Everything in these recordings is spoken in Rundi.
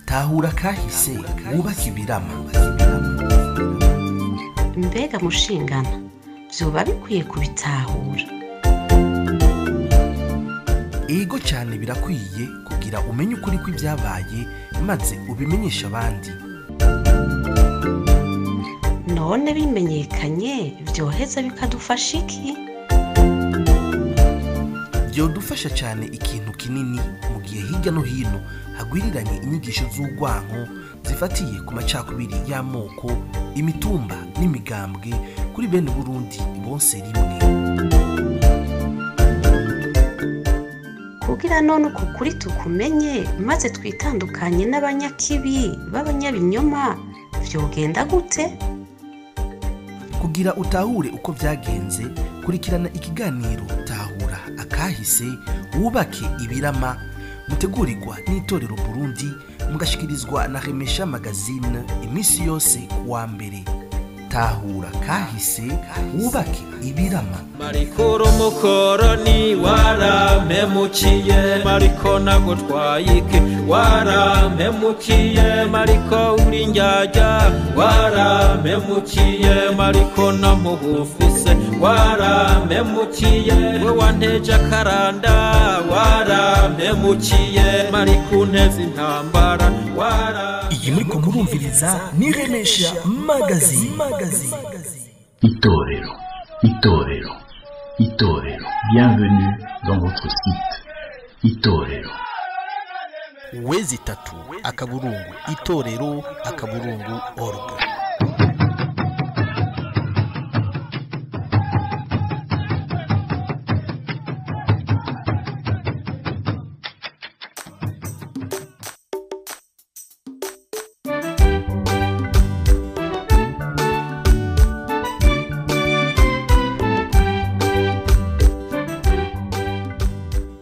tahura kahise wubake ibirama. Mbega mushingana vyoba bikwiye kubitahura. Ego cyane birakwiye kugira umenye ukuri kw'ibyabaye maze ubimenyesha abandi. None bimenyekanye vyoheza bikadufasha iki? Byodufasha cyane ikintu kinini mu gihe hirya no hino hagwiriranye inyigisho z'urwanko zifatiye ku macakubiri y'amoko, imitumba n'imigambwe kuri bene Burundi bonse rimwe. Kugira none uko kuri tukumenye maze twitandukanye n'abanyakibi b'abanyabinyoma vyogenda gute? Kugira utahure uko vyagenze, kurikirana ikiganiro Tahura Akahise wubake ibirama, mutegurirwa n'itorero Burundi, mugashikirizwa na Remesha Magazine imisi yose kuwa mbere. Tahura Kahise wubake ibirama. Marikuru mukoroni warampemukiye, mariko nagutwayike warampemukiye, mariko uri njyajya warampemukiye, mariko namuhufise warampemukiye, we wanteje akaranda warampemukiye, mariko unteze intambara Iyi muriko murumviriza ni Remesha Magazine. Itorero. Bienvenue dans votre site. Itorero. Wezi tatu akaburungu itorero akaburungu org.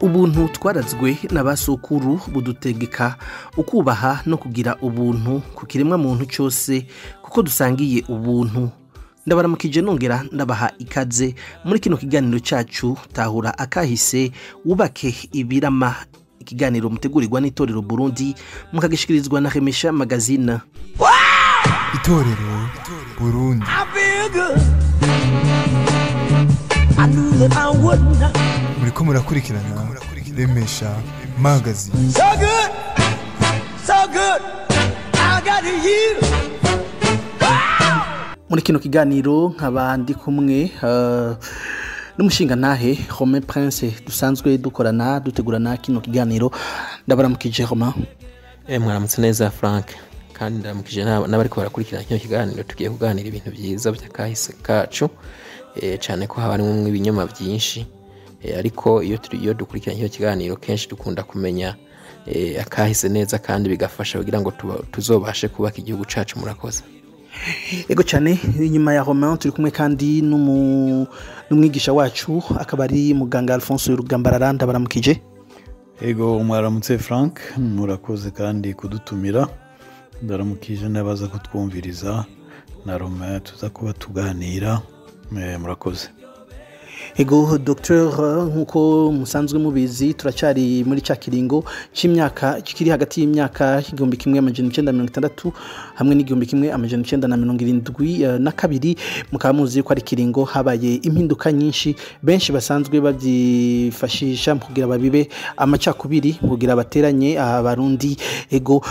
Ubuntu twarazwe n'abasokuru budutegeka ukubaha no kugira ubuntu ku kiremwa muntu cyose kuko dusangiye ubuntu. Ndabaramukije nongera ndabaha ikaze muri kino kiganiro cyacu Tahura Akahise wubake ibirama, ikiganiro mutegurirwa n'itorero Burundi mukagishikirizwa na Remesha Magazine. Itorero Burundi. Muriko murakurikirana Remesha Magazine. So good, I got you. Muri kino kiganiro nkaba ndi kumwe n'umushinga ntahe Romain Prince dusanzwe dukorana dutegurana kino kiganiro. Ndabaramukije Romain. Mwaramutse neza Frank, kandi ndaramukije n'abariko barakurikirana kino kiganiro. Tugiye kuganira ibintu byiza by'akahise kacu, cyane ko habarimo ibinyoma byinshi, ariko iyo dukurikirana kino kiganiro kenshi dukunda kumenya akahise neza kandi bigafasha kugira ngo tuzobashe kubaka igihugu cacu. Murakoze. Ego cyane. Inyuma ya Romain turi kumwe kandi n'umwigisha wacu akaba ari muganga Alphonse Rugambarara. Ndabaramukije. Ego mwaramutse Frank, murakoze kandi kudutumira. Ndaramukije n'abaza kutwumviriza na Romain tuza kuba tuganira. Murakoze. Ego Docteur, nkuko musanzwe mubizi turacari muri ca kiringo c'imyaka kiri hagati y'imyaka 1960 hamwe n'1972 mukaba muzi ko ari kiringo habaye impinduka nyinshi, benshi basanzwe bavyifashisha mu kugira babibe amacakubiri mu kugira bateranye abarundi. Ego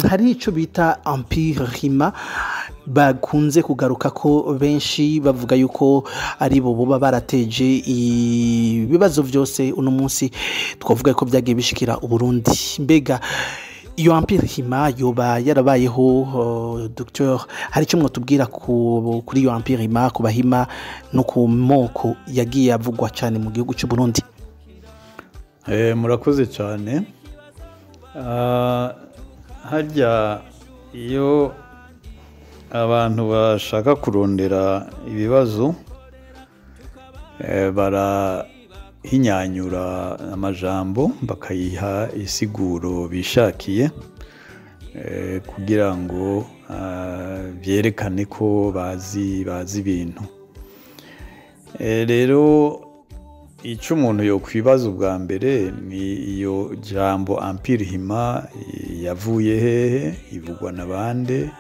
hari ico bita Empire Rima bakunze kugaruka ko benshi bavuga yuko ari bo boba barateje ibibazo byose uno munsi twavuga ko byagiye bishikira uburundi. Mbega iyo Empire Rima yoba yarabayeho Docteur, hari icyo mwotubwira kuri iyo Empire Rima, ku bahima no ku moko yagiye avugwa cyane mu gihugu cy'u Burundi? Murakoze cyane. Harya iyo abantu bashaka kurondera ibibazo barahinyanyura amajambo bakayiha isiguro bishakiye kugira ngo byerekane ko bazi ibintu. Rero icyo umuntu yokwibaza ubwa mbere ni iyo jambo empire hima yavuye hehe, ivugwa na bande,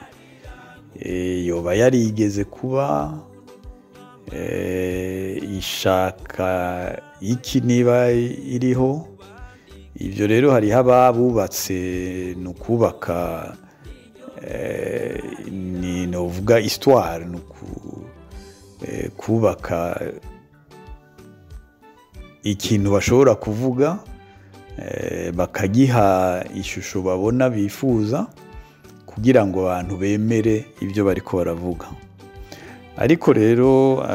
yoba yarigeze kuba, ishaka iki niba iriho. Ibyo rero hariho ababubatse ni ukubaka ni novuga histoire, ni kubaka ikintu bashobora kuvuga, bakagiha ishusho babona bifuza kugira ngo abantu bemere ibyo bariko baravuga. Ariko rero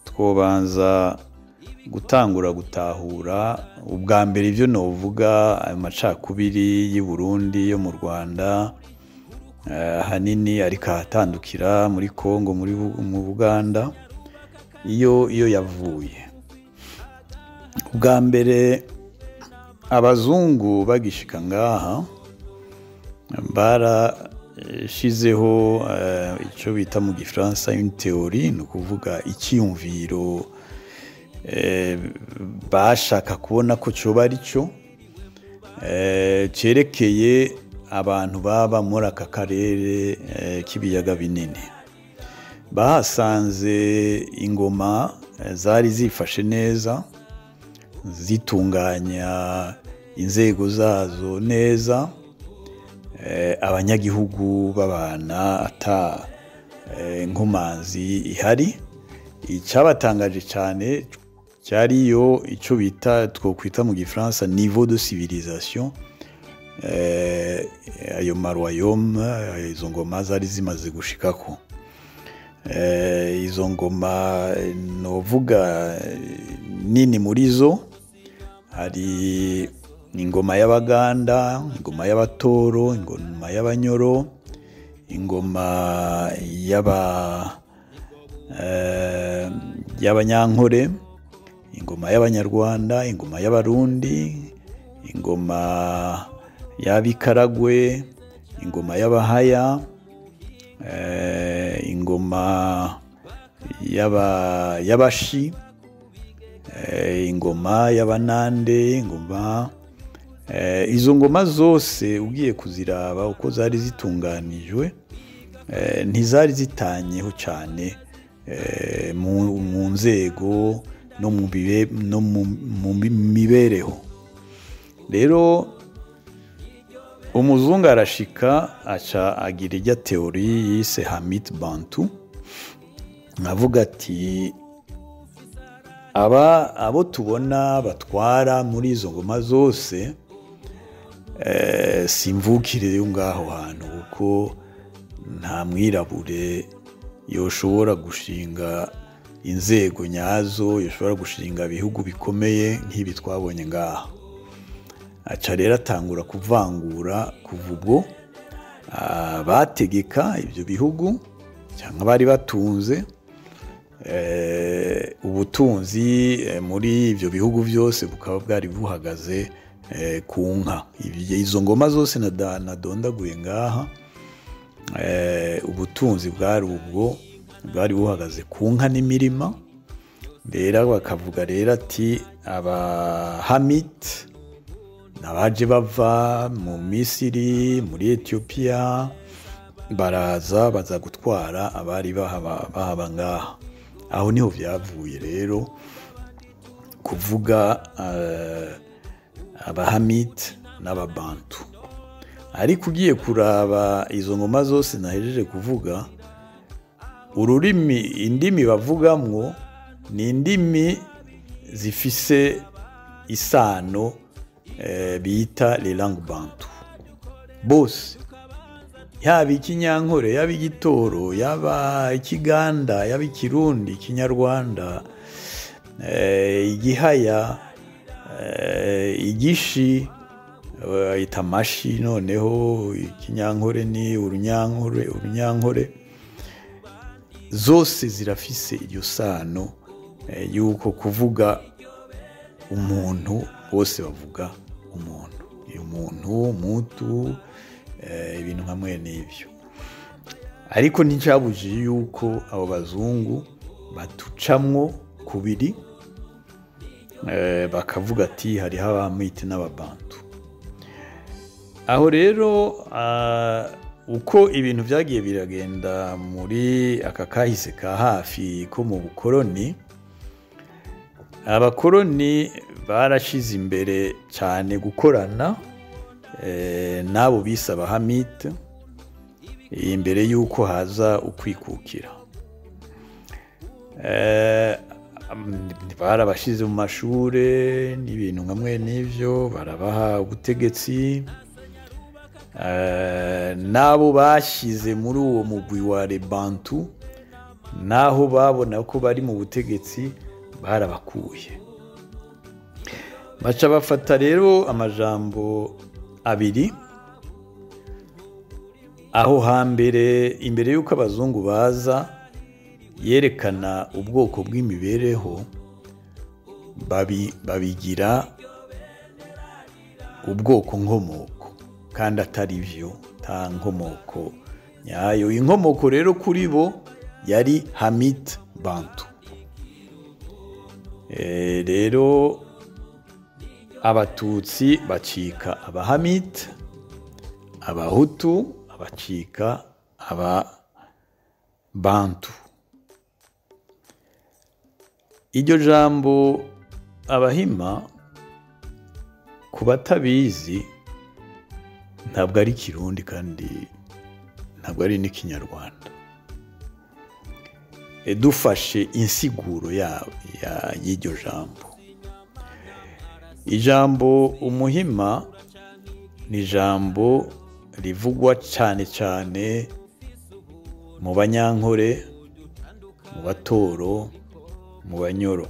twobanza gutangura gutahura ubwa mbere ibyo novuga amacakubiri y'u Burundi yo mu Rwanda hanini ariko ahatandukira muri Kongo, mu Buganda, iyo yavuye. Ubwa mbere abazungu bagishika ngaha barashizeho icyo bita mu Gifaransa une théorie, ni ukuvuga icyiyumviro bashaka kubona ko cyoba ari cyo cyerekeye abantu baba muri aka karere k'ibiyaga binini. Bahasanze ingoma zari zifashe neza, zitunganya inzego zazo neza, abanyagihugu babana ata nkomanzi ihari. Icyabatangaje cyane cyari icyo bita twokwita mu Gifaransa niveau de civilisation. Ayo maroyaume, izo ngoma zari zimaze gushikako. Izo ngoma novuga nini muri zo hari ingoma y'Abaganda, ingoma y'Abatoro, ingoma y'Abanyoro, ingoma y'Abanyankore, ingoma y'Abanyarwanda, ingoma y'Abarundi, ingoma y'Abikaragwe, ingoma y'Abahaya, ingoma y'Abashi, ingoma y'Abanande, ingoma izo ngoma zose ugiye kuziraba uko zari zitunganijwe ntizari zitanyeho cyane mu nzego no mu mibereho. Rero umuzungu arashika aca agira ijya teori yise Hamit Bantu, avuga ati abo tubona batwara muri izo ngoma zose simvukire yo ngaho hantu, kuko nta mwirabure yoshobora gushinga inzego nyazo, yoshobora gushinga ibihugu bikomeye nk'ibi twabonye ngaha. Aca rero atangura kuvangura kuva ubwo bategeka ibyo bihugu cyangwa bari batunze ubutunzi muri ibyo bihugu byose bukaba bwari buhagaze ku nka. Izo ngoma zose nadondaguye ngaha, ubutunzi bwari ubwo, bwari buhagaze ku nka n'imirima. Rero bakavuga rero ati Abahamit nabaje bava mu Misiri, muri Ethiopia, baza gutwara abari bahaba ngaha. Aho niho byavuye rero kuvuga Abahamit n'Ababantu. Ariko ugiye kuraba izo ngoma zose nahejeje kuvuga, ururimi, indimi bavugamwo ni indimi zifise isano bita les langues bantu bose, yaba Ikinyankore, yaba Igitoro, yaba Ikiganda, yaba Ikirundi, Ikinyarwanda, Igihaya, Igishi, Itamashi, noneho Ikinyankore ni Urunyankore, zose zirafise iryo sano yuko kuvuga umuntu, bose bavuga umuntu, umutu, ibintu nka mwene ibyo. Ariko nticyabujije yuko abo bazungu batucamwo kubiri, bakavuga ati hariho abamite n'ababantu. Aho rero uko ibintu byagiye biragenda muri aka kahise ka hafi ko mu bukoroni, abakoroni barashize imbere cyane gukorana n'abo bise abahamite imbere y'uko haza ukwikukira. Barabashize mu mashure n'ibintu nkamwe n'ivyo, barabaha ubutegetsi, n'abo bashize muri uwo mugwi wa Rebantu naho babona ko bari mu butegetsi barabakuye. Baca bafata rero amajambo abiri aho hambere, imbere y'uko abazungu baza, yerekana ubwoko bw'imibereho, babigira ubwoko nkomoko, kandi atari byo, nta nkomoko nyayo. Inkomoko rero kuri bo yari Hamite Bantu. Rero abatutsi bacika abahamite, abahutu bacika ababantu. Iryo jambo abahima, ku batabizi, ntabwo ari Kirundi kandi ntabwo ari n'ikinyarwanda. Dufashe insiguro y'iryo jambo, ijambo umuhima ni ijambo rivugwa cyane cyane mu banyankore, mu batoro, mu banyoro.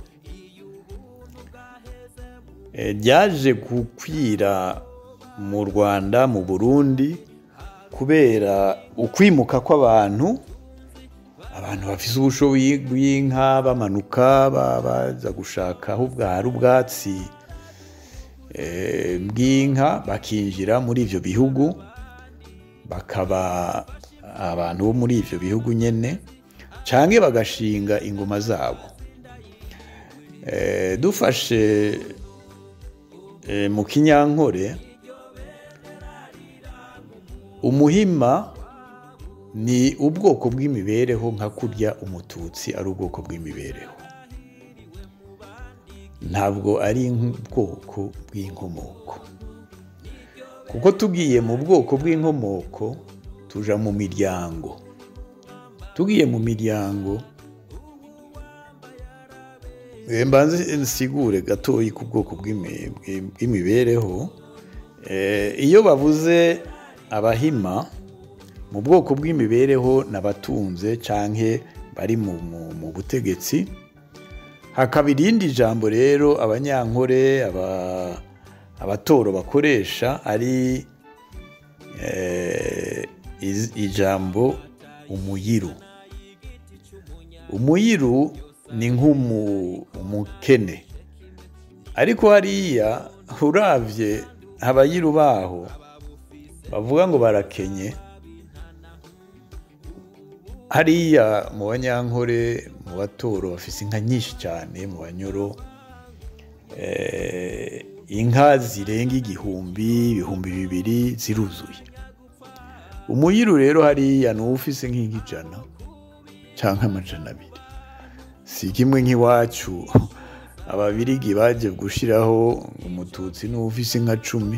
Ryaje gukwira mu Rwanda, mu Burundi, kubera ukwimuka kw'abantu, abantu bafise ubushobozi bw'inka bamanuka baza gushaka aho hari ubwatsi bw'inka, bakinjira muri ivyo bihugu, bakaba abantu bo muri ivyo bihugu nyene, canke bagashinga ingoma zabo. Dufashe mu kinyankore, umuhima ni ubwoko bw'imibereho nka kurya umututsi ari ubwoko bw'imibereho, ntabwo ari ubwoko bw'inkomoko. Kuko tugiye mu bwoko bw'inkomoko tuja mu miryango. Tugiye mu miryango, mbanze nsigure gatoyi ku bwoko bw'imibereho. Iyo bavuze abahima, mu bwoko bw'imibereho n'abatunze canke bari mu butegetsi. Hakaba irindi jambo rero abanyankore, abatoro bakoresha, ari ijambo umuyiru. Umuyiru ni nk'umukene, ariko hariya uravye abayiru baho bavuga ngo barakenye. Hariya mu banyankore, mu batoro bafise inka nyinshi cyane, mu banyoro inka zirenga ibihumbi 200 ziruzuye. Umuyiru rero hariya ni ufise nk'inka 100 canke 200. Si kimwe nk'iwacu ababirigi baje gushiraho umututsi ni ufise inka 10,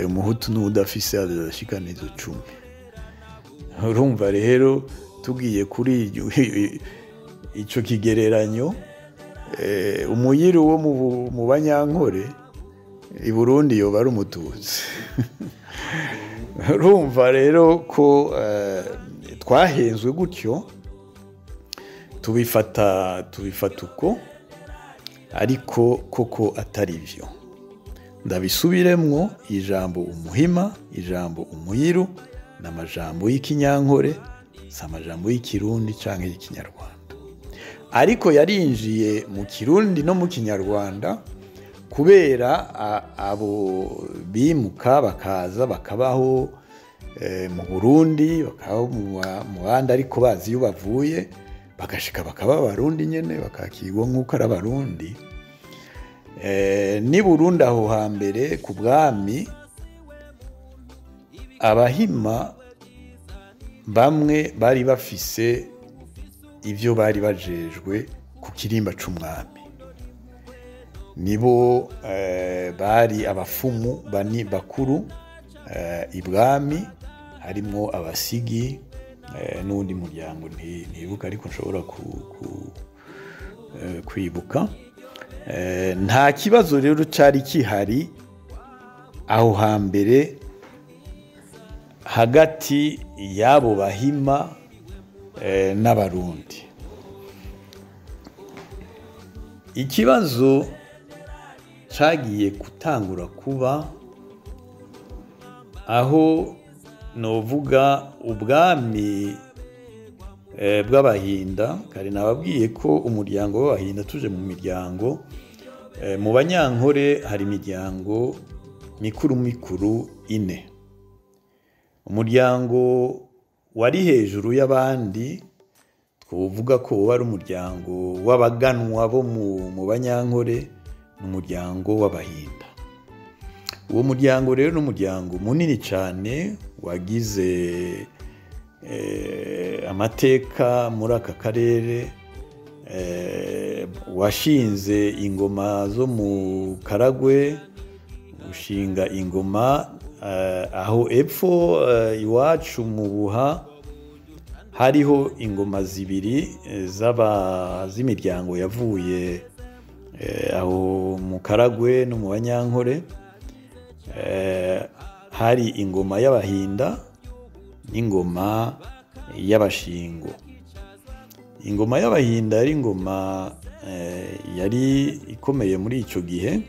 umuhutu n'udafise azashikana izo 10. Urumva rero tugiye kuri ico kigereranyo, umuyiru wo mu banyankore i Burundi yoba ari umututsi. Urumva rero ko twahenzwe gutyo, tubifata uko, ariko koko atari byo. Ndabisubiremwo, ijambo umuhima, ijambo umuyiru n'amajambo y'ikinyankore, si amajambo y'ikirundi canke y'ikinyarwanda. Ariko yarinjiye mu kirundi no mu kinyarwanda kubera abo bimuka bakaza bakabaho mu Burundi, bakabaho mu bandi, ariko bazi iyo bavuye, bagashika bakaba abarundi nyene, bakakirwa nk'uko ari abarundi. ni Burundi aho hambere ku bwami abahima bamwe bari bafise ivyo bari bajejwe ku kirimba c'umwami, nibo bari abafumu bakuru ibwami, harimwo abasigi n'undi muryango ntibuka ariko nshobora kwibuka. Nta kibazo rero cari kihari aho hambere hagati y'abo bahima n'abarundi. Ikibazo cagiye gutangura kuba aho novuga ubwami bw'abahinda, kare nababwiye ko umuryango w'abahinda tuje mu miryango, mu banyankore hari imiryango mikuru 4. Umuryango wari hejuru y'abandi twovuga ko wari umuryango w'abaganwa bo mu banyankore, n'umuryango w'abahinda. Uwo muryango rero n'umuryango munini cyane wagize amateka muri aka karere, washinze ingoma zo mu Karagwe, ushinga ingoma aho epfo iwacu mu Buha hariho ingoma zibiri z'imiryango yavuye aho mu Karagwe no mu Banyankore. Hari ingoma y'abahinda n'ingoma y'abashingo. Ingoma y'abahinda yari ingoma yari ikomeye muri ico gihe,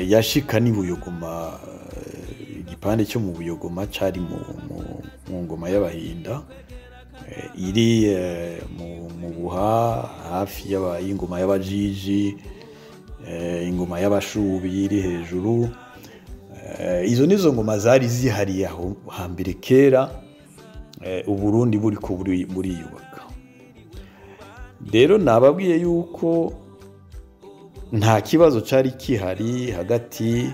yashika ni Buyogoma, igipande cyo mu Buyogoma cari mu ngoma y'abahinda, iri mu Buha hafi y'ingoma y'abajiji, ingoma y'abashubi iri hejuru. Izo nizo ngoma zari zihariye aho hambere kera Uburundi buriko buriyubaka. Rero nababwiye yuko nta kibazo cari kihari hagati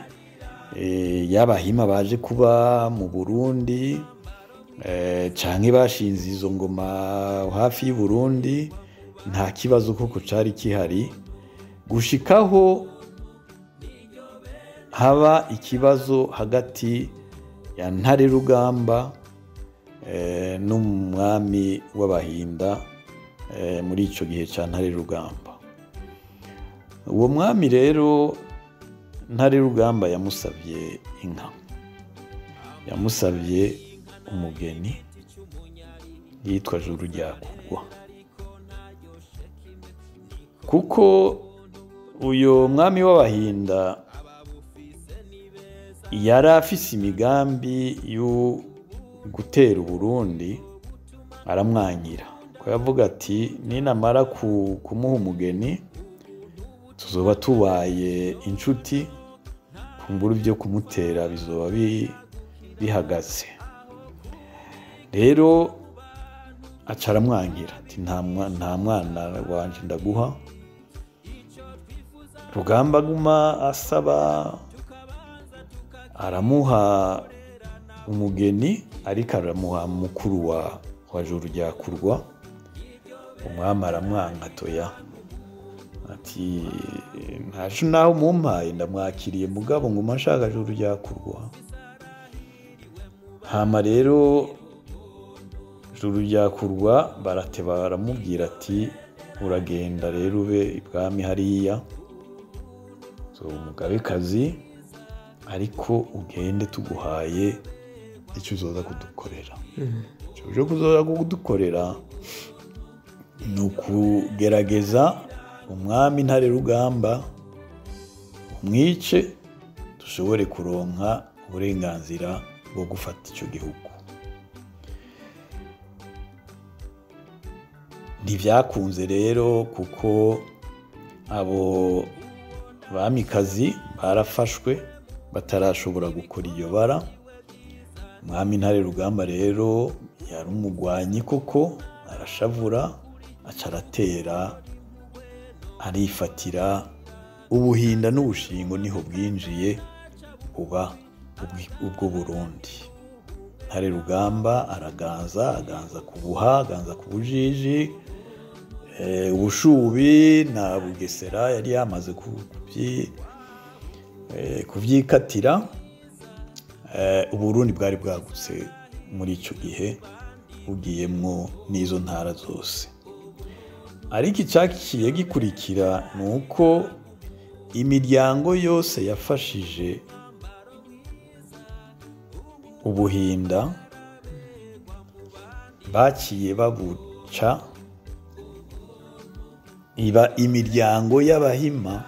y'abahima baje kuba mu Burundi canke bashinze izo ngoma hafi y'Uburundi, nta kibazo koko cari kihari, gushikaho haba ikibazo hagati ya Ntare Rugamba n'umwami w'abahinda muri ico gihe ca Ntare Rugamba. Uwo mwami rero Ntare Rugamba yamusavye inka, yamusavye umugeni yitwa Juru Ryakurwa, kuko uyo mwami w'abahinda yari afise imigambi yo gutera Uburundi, aramwanyira ko yavuga ati ninamara kumuha umugeni tuzoba tubaye inshuti, kumbura ibyo kumutera bizoba bihagaze. Rero aca aramwangira ati nta mwana wanje ndaguha. Rugamba aguma asaba, aramuha umugeni ariko aramuha mukuru wa Juru Ryakurwa. Umwami aramwanka toya, ati ntacu naho mumpaye ndamwakiriye, mugabo nguma nshaka Juru Ryakurwa. Hama rero Juru Ryakurwa barateba baramubwira ati uragenda rero ube ibwami hariya, so umugabekazi, ariko ugende tuguhaye icyo uzoza kudukorera. Icyo kuzoza kudukorera ni ukugerageza umwami Ntare Rugamba umwice, dushobore kuronka uburenganzira bwo gufata icyo gihugu. Ntivyakunze rero kuko abo bamikazi barafashwe batarashobora gukora iyo bara. Umwami Ntare Rugamba rero yari umugwanyi koko, arashavura, aca aratera, arifatira ubuhinda n'ubushingo niho bwinjiye buba ubwo Burundi. Ntare Rugamba aganza ku Buha, aganza ku Bujiji, Ubushubi na Bugesera yari yamaze kuvyikatira. Uburundi bwari bwagutse muri ico gihe bugiyemwo n'izo ntara zose. Ariko icyakiye gikurikira ni uko imiryango yose yafashije ubuhinda baciye babuca iba imiryango y'Abahima,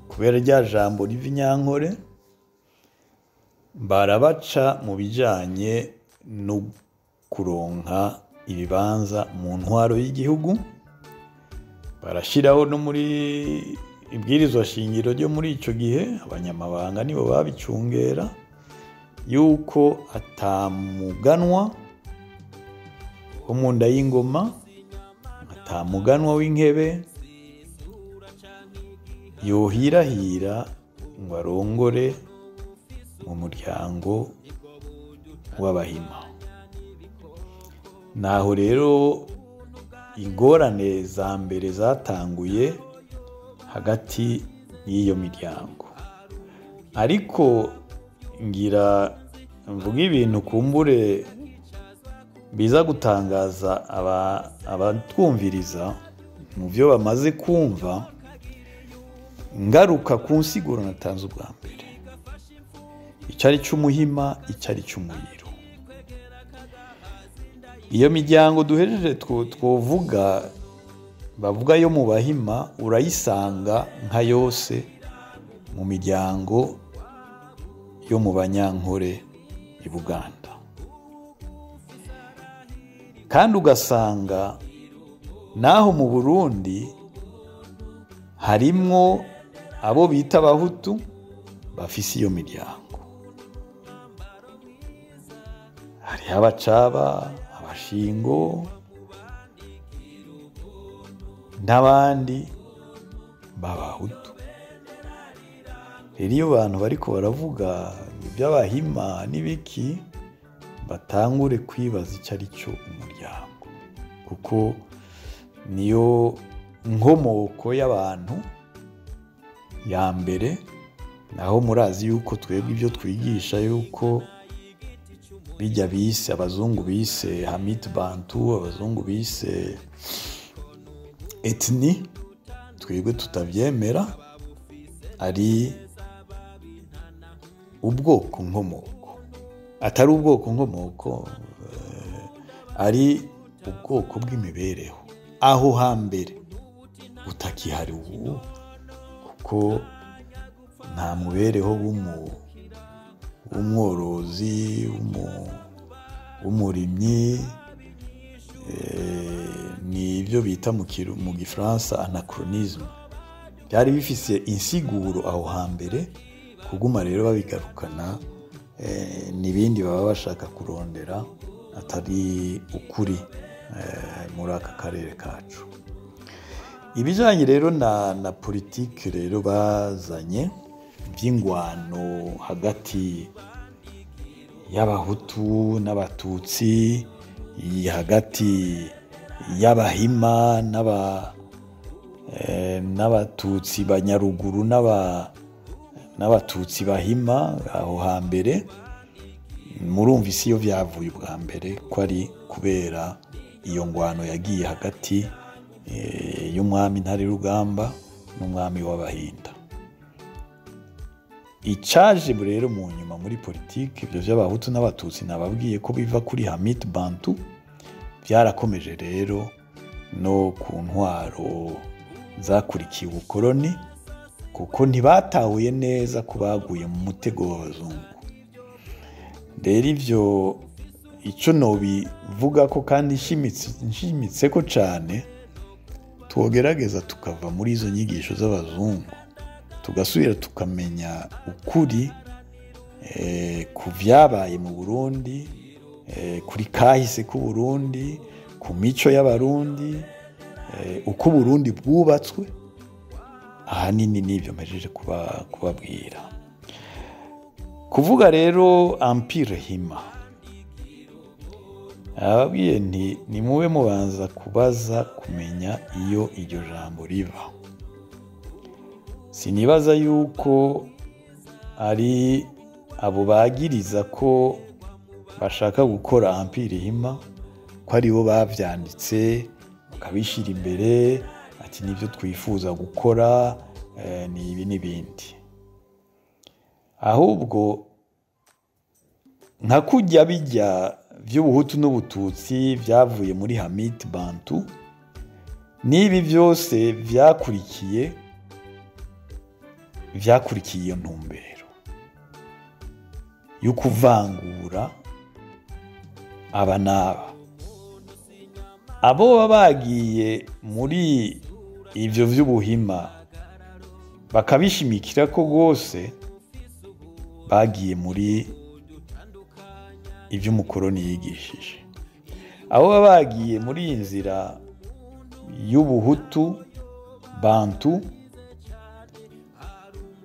kubera rya jambo riva Inyankore, barabaca mu bijanye no kuronka ibibanza mu ntwaro y'igihugu. Barashiraho no muri ibwirizwa shingiro ryo muri ico gihe, abanyamabanga nibo babicungera, yuko atamuganwa wo mu nda y'ingoma, atamuganwa w'inkebe yohirahira ngo arongore mu muryango w'Abahima. Naho rero ingorane za mbere zatanguye hagati y'iyo miryango. Ariko ngira mvuga ibintu kumbure biza gutangaza abatwumviriza mu byo bamaze kumva, ngaruka ku nsiguro natanze ubwa mbere, icari c'umuhima, icari c'umuyiro. Iyo miryango duhejeje twovuga, bavuga yo mu Bahima, urayisanga nka yose mu miryango yo mu Banyankore i Buganda. Kandi ugasanga naho mu Burundi harimwo abo bita Abahutu bafise iyo miryango. Hariho Abacaba, Abashingo n'abandi b'Abahutu. Rero iyo abantu bariko baravuga iby'Abahima n'ibiki, batangure kwibaza icyo ari cyo umuryango, kuko niyo nkomoko y'abantu ya mbere. Naho murazi yuko twebwe ibyo twigisha yuko bijya bise, abazungu bise Hamit Bantu, abazungu bise ethnie, twebwe tutabyemera, ari ubwoko nkomoko. Atari ubwoko nkomoko, ari ubwoko bw'imibereho aho hambere utakihari ubu, kuko nta mubereho w'umworozi, w'umurimyi, ni ibyo bita mu Gifaransa anachronisme. Byari bifise insiguro aho hambere, kuguma rero babigarukana n'ibindi baba bashaka kurondera atari ukuri muri aka karere kacu. Ibijanye rero na politike rero bazanye by'ingwano hagati y'Abahutu n'Abatutsi, hagati y'Abahima n'Abatutsi Banyaruguru n'Abatutsi Bahima aho hambere. Murumva isi yo byavuye ubwa mbere ko ari kubera iyo ngwano yagiye hagati y'umwami Ntare Rugamba n'umwami w'Abahinda. Icaje rero mu nyuma muri politike, ibyo by'Abahutu n'Abatutsi nababwiye ko biva kuri Hamit Bantu, byarakomeje rero no ku ntwaro zakurikiye ubukoroni, kuko ntibatahuye neza ko baguye mu mutego w'abazungu. Rero ivyo ico nobivuga ko kandi nshimitse ko cane, twogerageza tukava muri izo nyigisho z'abazungu, tugasubira tukamenya ukuri ku vyabaye mu Burundi, kuri kahise ku Burundi, ku mico y'Abarundi, uko Burundi bwubatswe, ahanini nibyo mpejeje kubabwira. Kuvuga rero Empire Hima, ababwiye nti nimube mubanza kubaza kumenya iyo iryo jambo riva. Sinibaza yuko ari abo bagiriza ko bashaka gukora Empire Hima ko aribo bavyanditse bakabishira imbere ati nivyo twifuza gukora ni ibi n'ibindi. Ahubwo nka kujya bijya vy'ubuhutu n'ubututsi vyavuye muri Hamid Bantu, n'ibi byose vyakurikiye iyo ntumbero yo kuvangura aba n'aba. Abo bagiye muri ivyo vy'ubuhima bakabishimikira ko rwose bagiye muri ivy'umukoroni yigishije. Abo bagiye muri iyi nzira y'ubuhutu Bantu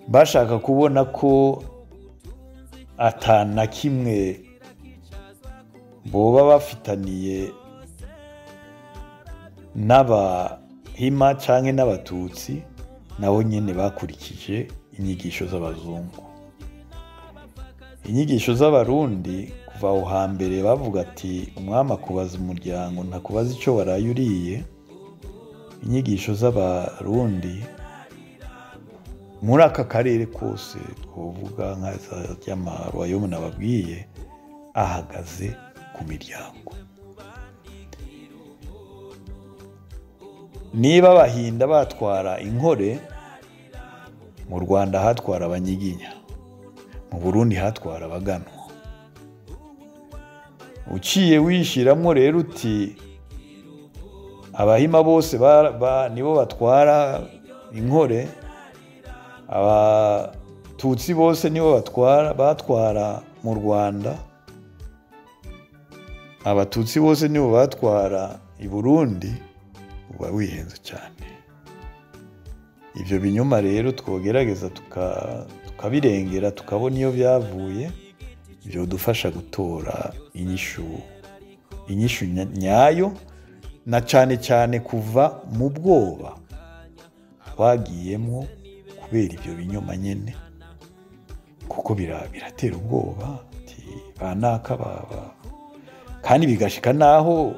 bashaka kubona ko atana kimwe boba bafitaniye n'abahima canke n'abatutsi, nabo nyene bakurikije inyigisho z'abazungu. Inyigisho z'abarundi kuva aho hambere bavuga ati umwami akubaza umuryango ntakubaza ico waraye uriye. Inyigisho z'abarundi muri aka karere kose twovuga nka ry'amaroyaume nababwiye ahagaze ku miryango. Niba abahinda batwara inkore, mu Rwanda hatwara abanyiginya, mu Burundi hatwara abaganwa. Uciye wishiramwo rero uti abahima bose nibo batwara inkore, abatutsi bose nibo batwara mu Rwanda, abatutsi bose nibo batwara i Burundi, uba wihenze cyane. Ivyo binyoma rero twogerageza tukabirengera tukabona iyo byavuye, byo dufasha gutora inyishu nyayo, na cyane cyane kuva mu bwoba twagiyemo kubera ivyo binyoma nyene, kuko biratera ubwoba ati banaka baba, kandi bigashika naho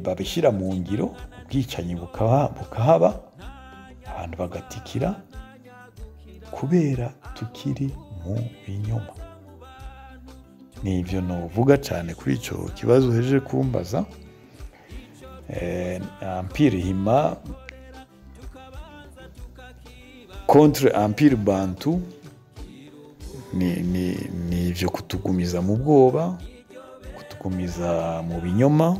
babishira mu ngiro, ubwicanyi bukahaba, abantu bagatikira kubera tukiri mu binyoma. Nivyo novuga cyane kuri ico kibazo heje kumbaza. Empire Hima contre Empire Bantu ni ivyo kutugumiza mu bwoba, kutugumiza mu binyoma,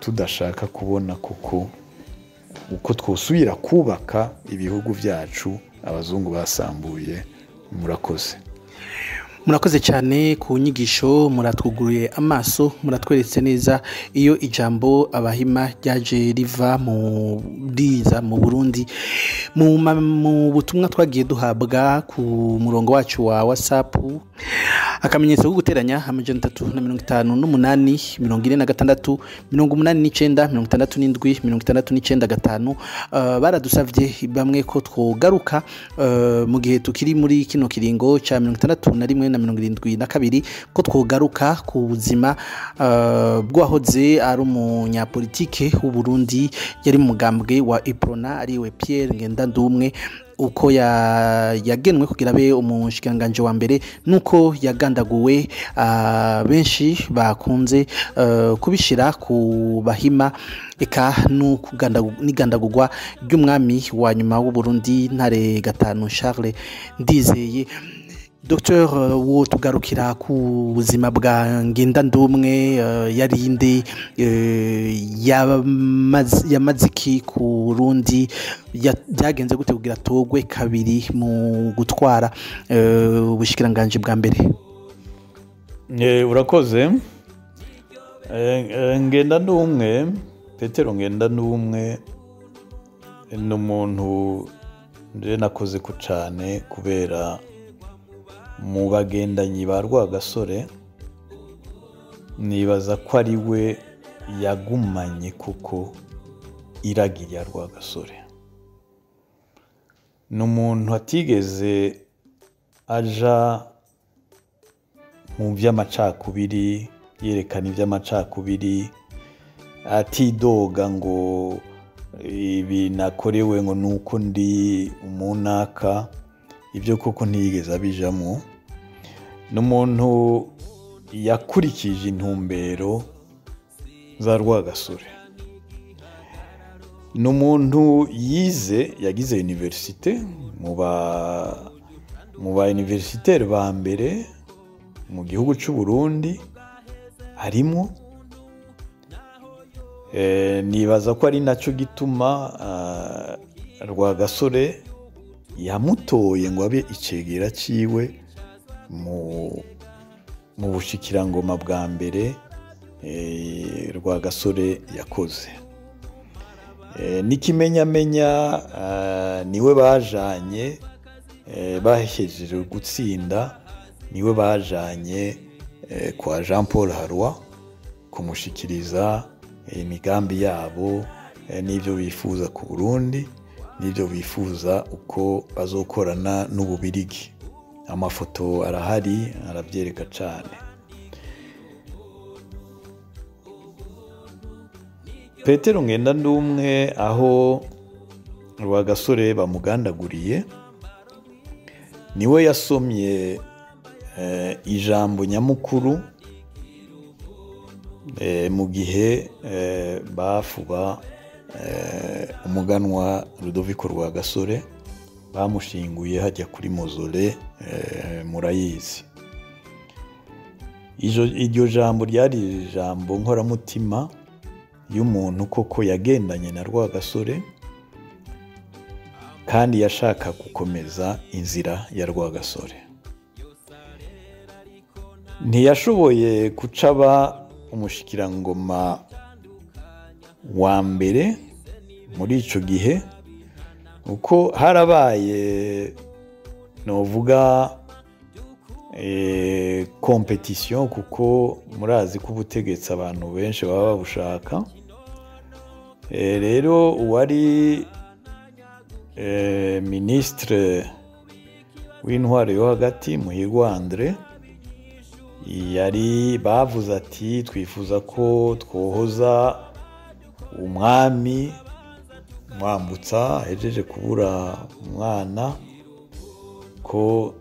tudashaka kubona kuko uko twosubira kubaka ibihugu vyacu abazungu basambuye. Murakoze. Murakoze cyane ku nyigisho, muratwuguruye amaso, muratweretse neza iyo ijambo abahima ryaje riva mu Burundi. Mu butumwa twagiye duhabwa ku murongo wacu wa WhatsApp, akamenyetso ko guteranya 358 46 89 67 baradusavye bamwe ko twogaruka mu gihe tukiri muri kino kiringo ca 61 na 72 ko twogaruka ku buzima bwahoze ari umunyapolitike w'u Burundi, yari mu mugambwe wa Iprona, ariwe Pierre Ngendandumwe, uko yagenwe kugira abe umushikiranganje wa mbere, nuko yagandaguwe. Benshi bakunze kubishira ku bahima, eka n'igandagurwa ry'umwami wa nyuma w'u Burundi Ntare Gatanu Charles Ndizeye. Dr. wo tugarukira ku buzima bwa Ngendandumwe, yarinde yamaziki ku Burundi, byagenze gute kugira togwe kabiri mu gutwara ubushikiranganje bwa mbere? Urakoze. Ngendandumwe, Petero Ngendandumwe ni umuntu nje nakoze ko cane kubera mu bagendanyi ba Rwagasore nibaza ko ari we yagumanye kuko iragi rya Rwagasore. Ni umuntu atigeze aja mu vy'amacakubiri, yerekana ivy'amacakubiri, atidoga ngo ibi nakorewe ngo nuko ndi umunaka, ibyo koko ntiyigeze abijamwo. Ni umuntu yakurikije intumbero za Rwagasore. Ni umuntu yize, yagize universite mu ba universitaire ba mbere mu gihugu c'u Burundi harimwo. Nibaza ko ari naco gituma Rwagasore yamutoye ngo abe icegera ciwe mu bushikirangoma bwa mbere Rwagasore yakoze. N'ikimenyamenya niwe bajanye bahejeje gutsinda, niwe bajanye kwa Jean Paul Harwa kumushikiriza imigambi yabo n'ivyo bifuza ku Burundi, n'ivyo bifuza uko bazokorana n'Ububirigi. Amafoto arahari aravyereka cane. Petero Ngendandumwe aho Rwagasore bamugandaguriye niwe yasomye ijambo nyamukuru mu gihe bafuba umuganwa Rudoviko Rwagasore bamushinguye hajya kuri mozole murayizi. Iryo jambo ryari ijambo nkoramutima y'umuntu koko yagendanye na Rwagasore kandi yashaka gukomeza inzira ya Rwagasore. Ntiyashoboye kucaba umushikirangoma wa mbere muri ico gihe uko harabaye novuga competition, kuko murazi ko ubutegetsi abantu benshi baba babushaka. Rero uwari ministre w'intwaro yo hagati Muhirwa Andre yari bavuze ati twifuza ko twohoza umwami Mwambutsa ahejeje kubura umwana, ko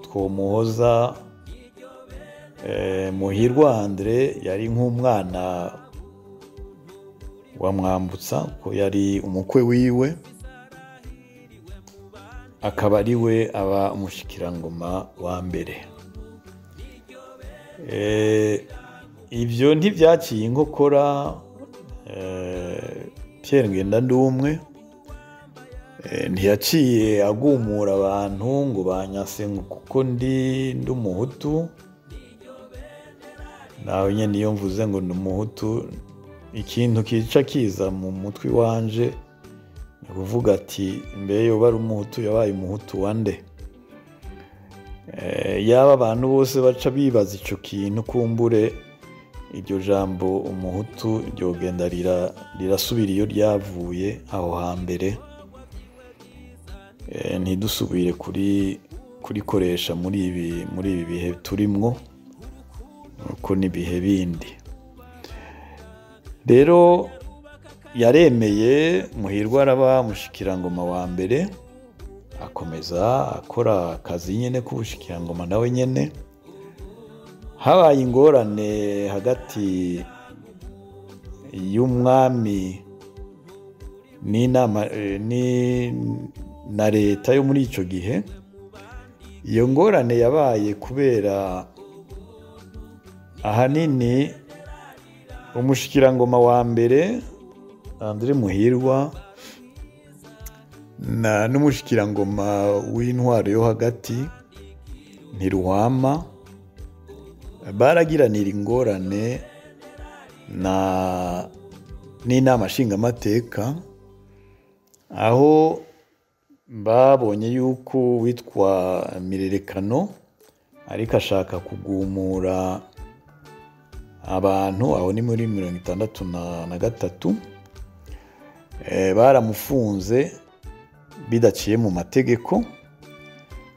twomuhoza Muhirwa Andre yari nk'umwana wa Mwambutsa, ko yari umukwe wiwe, akaba ari we aba umushikirangoma wa mbere. Ivyo ntivyaciye inkokora Pierre Ngendandumwe, ntiyaciye agumura abantu ngo banyase kuko ndi umuhutu. Nawe nyene iyo mvuze ngo ndi umuhutu, ikintu kica kiza mu mutwe wanje ni kuvuga ati mbere yoba ari umuhutu yabaye umuhutu wande. Yaba abantu bose baca bibaza ico kintu, kumbure iryo jambo umuhutu ryogenda rirasubira iyo ryavuye aho hambere, ntidusubire kurikoresha muri ibi bihe turimwo, uko n'ibihe bindi. Rero yaremeye Muhirwa araba mushikirangoma wa mbere, akomeza akora akazi nyene k'ubushikirangoma nawe nyene. Habaye ingorane hagati y'umwami n'inama na leta yo muri ico gihe. Iyo ngorane yabaye kubera ahanini umushikirangoma wa mbere Andre Muhirwa n'umushikirangoma w'intwaro yo hagati Ntiruhama baragiranira ingorane n'inama nshingamateka, aho babonye yuko witwa Mirerekano ariko ashaka kugumura abantu, aho ni muri 1963, baramufunze bidaciye mu mategeko.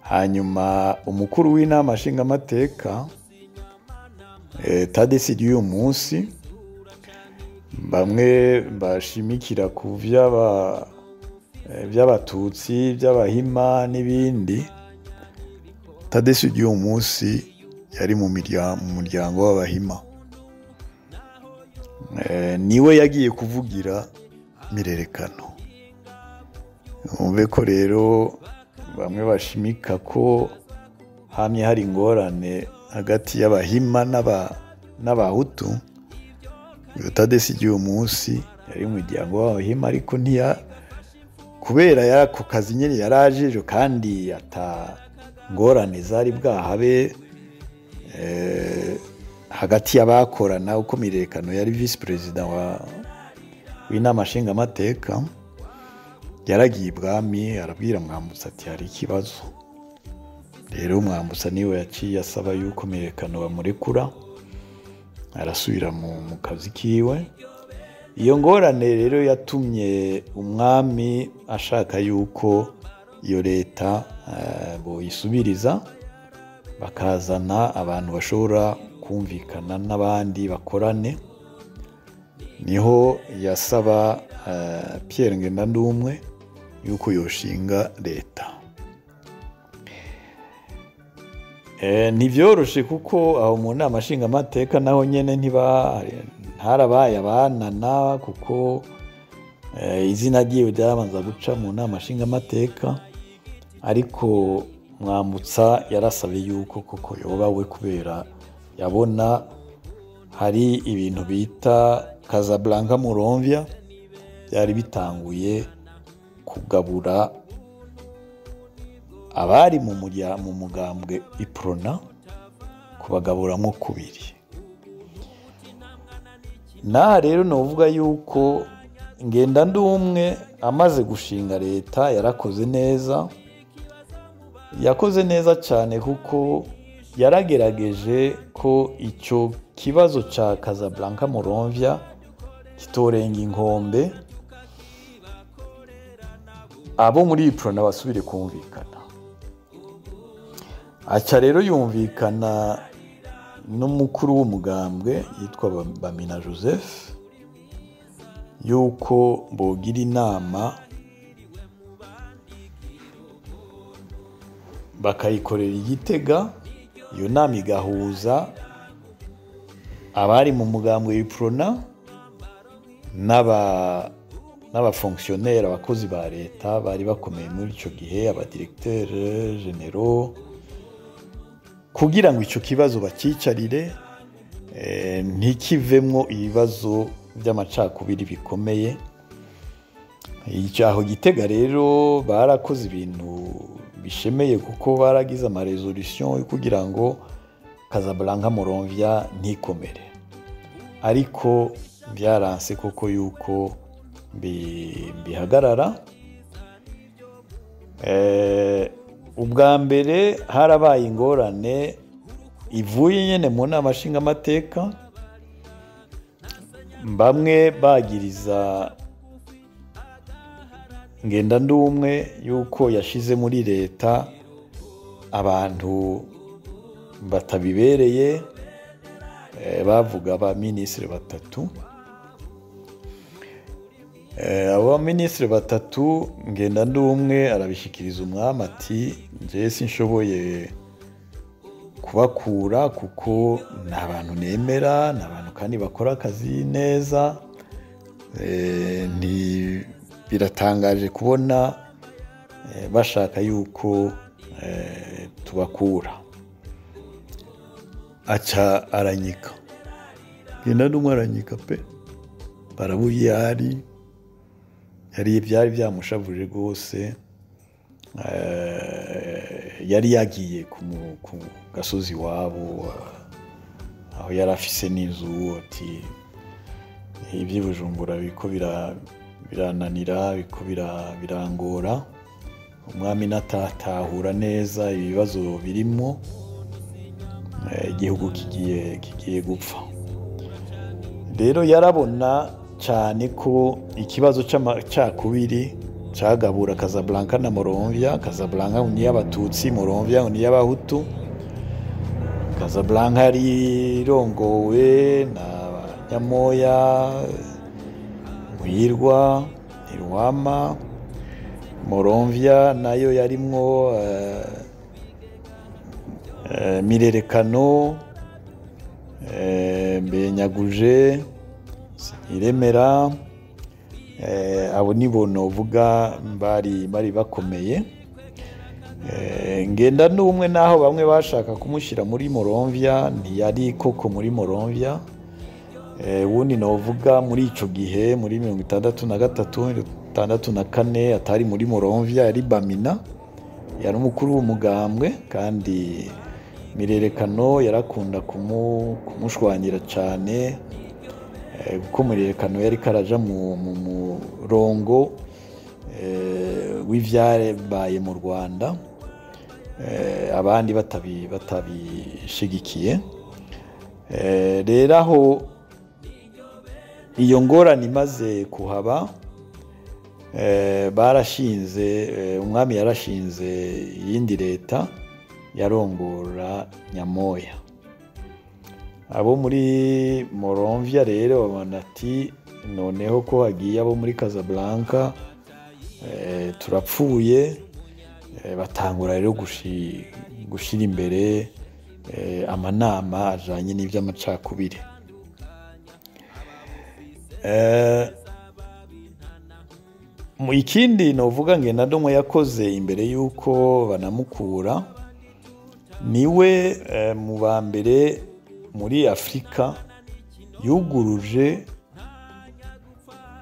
Hanyuma umukuru w'inama nshingamateka Tadesi y'uyu munsi, bamwe bashimikira ku by'abatutsi, by'abahima n'ibindi, Tadesi y'uyu munsi yari mu muryango w'abahima. Niwe yagiye kuvugira Mirerekano. Umve ko rero bamwe bashimika ko hamye hari ingorane hagati y'abahima n'abahutu. Tadesi y'uyu munsi yari mu muryango w'abahima, ariko kubera yako kazi nyine yarajeje kandi ata ngorane zari bwahabe hagati y'abakorana, uko Mirerekano yari vice president w'inama nshingamateka, yaragiye ibwami arabwira Mwambutsa ati hari ikibazo. Rero Mwambutsa niwe yaciye asaba yuko Mirerekano bamurekura arasubira mu kazi kiwe. Iyo ngorane rero yatumye umwami ashaka yuko iyo leta boyisubiriza, bakazana abantu bashobora kumvikana n'abandi bakorane. Niho yasaba Pierre Ngendandumwe yuko yoshinga leta. Ntivyoroshe kuko aho mu nama nshingamateka naho nyene ntarabaye abanana, kuko izina ryiwe ryabanza guca mu nama nshingamateka, ariko Mwambutsa yarasabye yuko koko yoba we, kubera yabona hari ibintu bita Casablanca Muronvya byari bitanguye kugabura abari mu mugambwe Iprona, kubagaburamo kubiri. Naha rero novuga yuko Ngendandumwe amaze gushinga leta yarakoze neza, yakoze neza cyane, kuko yaragerageje ko icyo kibazo ca Casablanca Muronvya kitorenga inkombe, abo muri Iprona basubire kumvikana. Aca rero yumvikana n'umukuru w'umugambwe yitwa Bamina Joseph yuko bogira inama bakayikorera i Gitega. Iyo nama igahuza abari mu mugambwe w'Iprona n'abafonctionnaire, abakozi ba leta bari bakomeye muri ico gihe, abadirecteur generaux, kugira ngo ico kibazo bacicarire ntikivemwo ibibazo by'amacakubiri bikomeye. Aho Gitega rero barakoze ibintu bishemeye, kuko baragize amaresolution kugira ngo Casablanca Muronvya ntikomere, ariko byaranse koko yuko bihagarara. Ubwa mbere harabaye ingorane ivuye nyene mu nama nshingamateka, bamwe bagiriza Ngendandumwe yuko yashize muri leta abantu batabibereye, bavuga ba ministre batatu. Abo ministre batatu Ngendandumwe arabishikiriza umwami ati nje sinshoboye kubakura, kuko ni abantu nemera, ni abantu kandi bakora akazi neza. Biratangaje kubona bashaka yuko tubakura. Aca aranyika, Ngendandumwe aranyika pe, barabuyari yari byari byamushavuje rwose. Yari yagiye ku gasozi wabo, aho yari afise n'inzu, ati iby'Ibujumbura biko birananira birangora umwami natatahura neza ibibazo birimo igihugu kigiye gupfa. Rero yarabona cyane ko ikibazo cy'amacakubiri cyagabura Casablanca na Monrovia. Casablanca ni y'abatutsi, Monrovia ni y'abahutu. Casablanca yari irongowe na Nyamoya, Muhirwa, Ntirwama. Monrovia nayo yarimwo Mirerekano, Mbenyaguje, Iremera. Abo nibo novuga bari bakomeye. Ngenda n'umwe naho bamwe bashaka kumushyira muri Monrovia, ntiyari koko muri Monrovia. Ubundi novuga muri ico gihe muri 63 64 atari muri Monrovia, yari Bamina, yari umukuru w'umugambwe, kandi Mirerekano yarakunda kumushwanyira cyane, kuko Mirerekano yari karaja mu murongo w'ivyabaye mu Rwanda, abandi batabishigikiye. Rero aho iyo ngorane imaze kuhaba, barashinze umwami yarashinze iyindi leta yarongora Nyamoya. Abo muri Monrovia rero babona ati noneho ko hagiye abo muri Casablanca turapfuye. Batangura rero gushira imbere amanama ajanye n'ivy'amacakubiri. Mu ikindi novuga Ngendadomo yakoze imbere yuko banamukura, niwe mu ba mbere muri Afrika yuguruje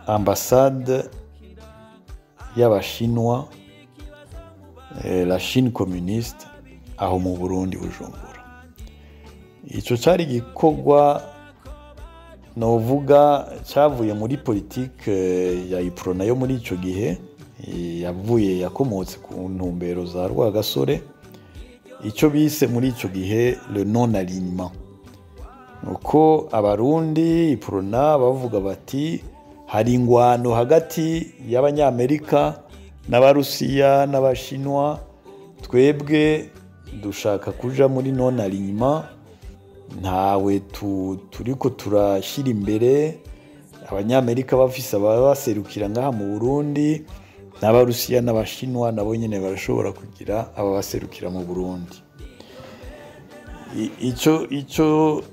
ambasade y'Abashinwa, la Chine communiste, aho mu Burundi Bujumbura. Ico cari gikorwa novuga cyavuye muri politike ya Iprona yo muri ico gihe, yakomotse ku ntumbero za Rwagasore, ico bise muri ico gihe le non alignement. Uko abarundi Iprona bavuga bati hari ingwano hagati y'Abanyamerika n'Abarusiya n'Abashinwa, twebwe dushaka kuja muri non alignement, ntawe turiko turashira imbere. Abanyamerika bafise ababaserukira ngaha mu Burundi, n'Abarusiya n'Abashinwa nabo nyene barashobora kugira ababaserukira mu Burundi. Ico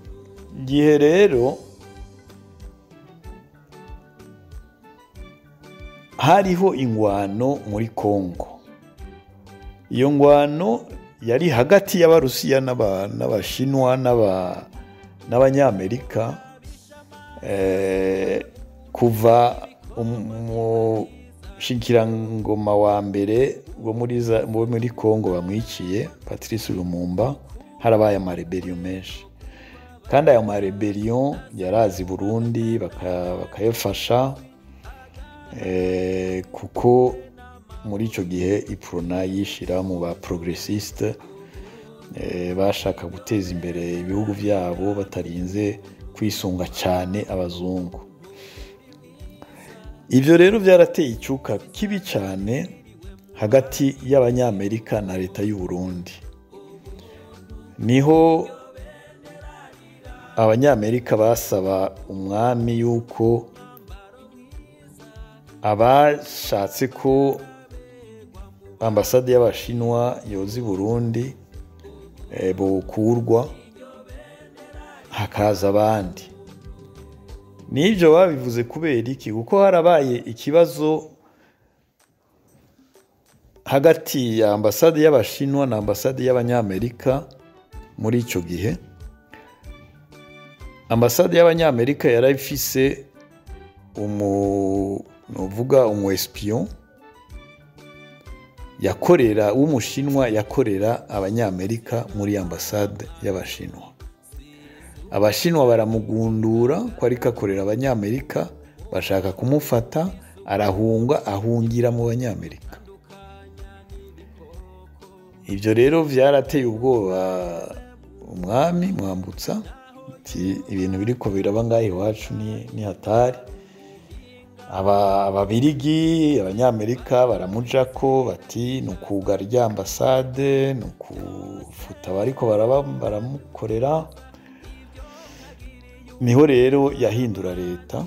gihe rero hariho ingwano muri Kongo. Iyo ngwano yari hagati y'Abarusiya n'Abashinwa n'Abanyamerika, kuva umushikirangoma wa mbere wo muri Kongo bamwiciye Patrice Lumumba, harabaye amarebellion menshi, kandi ayo marebellion yarazi Burundi bakayafasha, kuko muri ico gihe Iprona yishira mu ba progressiste, bashaka guteza imbere ibihugu vyabo batarinze kwisunga cyane abazungu. Ivyo rero vyarateye icuka kibi cyane hagati y'Abanyamerika na leta y'u Burundi. Niho Abanyamerika basaba umwami yuko abashatse ko ambasade y'Abashinwa yoza i Burundi bokurwa hakaza abandi. Nivyo babivuze kubera iki? Kuko harabaye ikibazo hagati ya ambasade y'Abashinwa na ambasade y'Abanyamerika muri ico gihe. Ambasade y'Abanyamerika yarafise umu espion yakorera w'Umushinwa, yakorera Abanyamerika muri ambasade y'Abashinwa. Abashinwa baramugundura ko ariko akorera Abanyamerika, bashaka kumufata arahunga, ahungira mu banyamerika. Ibyo rero byarateye ubwoba umwami Mwambutsa, ati ibintu biriko biraba ngaho iwacu ni hatari. Ababirigi, abanyamerika baramujako bati ni ukugara rya ambasade, ni ukufuta abariko baramukorera. Niho rero yahindura leta,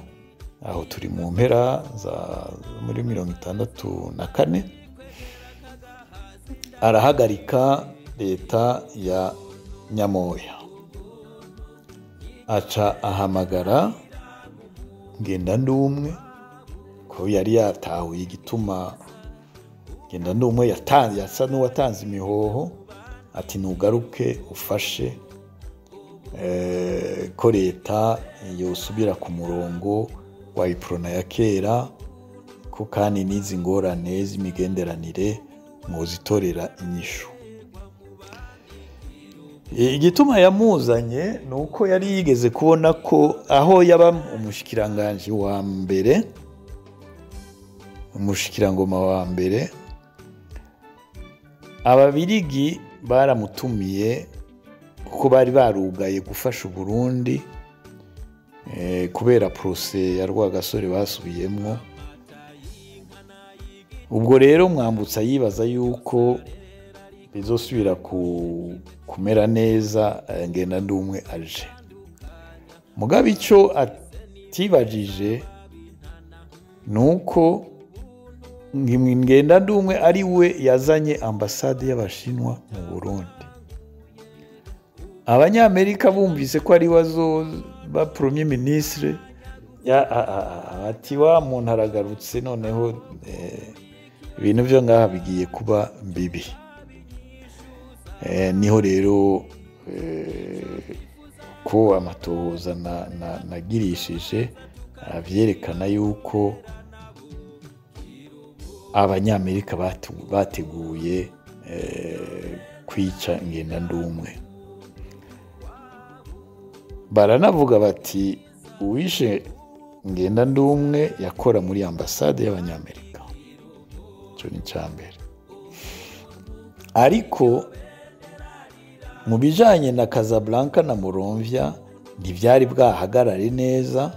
aho turi mu mpera za muri 1964, arahagarika leta ya Nyamoya, aca ahamagara Ngendandumwe, ko yari yatahuye igituma Ngendandumwe yasa n'uwatanze imihoho, ati nugaruke ufashe ko leta yosubira ku murongo wa iprona ya kera, ko kandi n'izi ngorane z'imigenderanire muzitorera inyishu. Igituma yamuzanye nuko yari yigeze kubona ko aho yaba umushikiranganje wa mbere, umushikirangoma wa mbere, ababirigi baramutumiye kuko bari barugaye gufasha Burundi kubera procès ya Rwagasore basubiyemwo. Ubwo rero Mwambutsa yibaza yuko bizosubira kumera neza Ngendandumwe aje. Mugabe ico atibajije nuko Ngendandumwe ari we yazanye ambasade y'Abashinwa mu Burundi. Abanyamerika bumvise ko ari ba premier ministre, ati wa muntu aragarutse, noneho ibintu byo ngaha bigiye kuba bibi. Niho rero ko amatohoza nagirishije avyerekana yuko abanyamerika bateguye kwica Ngendandumwe. Baranavuga bati uwishe Ngendandumwe yakora muri ambasade y'Abanyamerika. Cyo ni cyambere. Ariko mu bijanye na Casablanca na Moronvia ntivyari bwahagarare neza.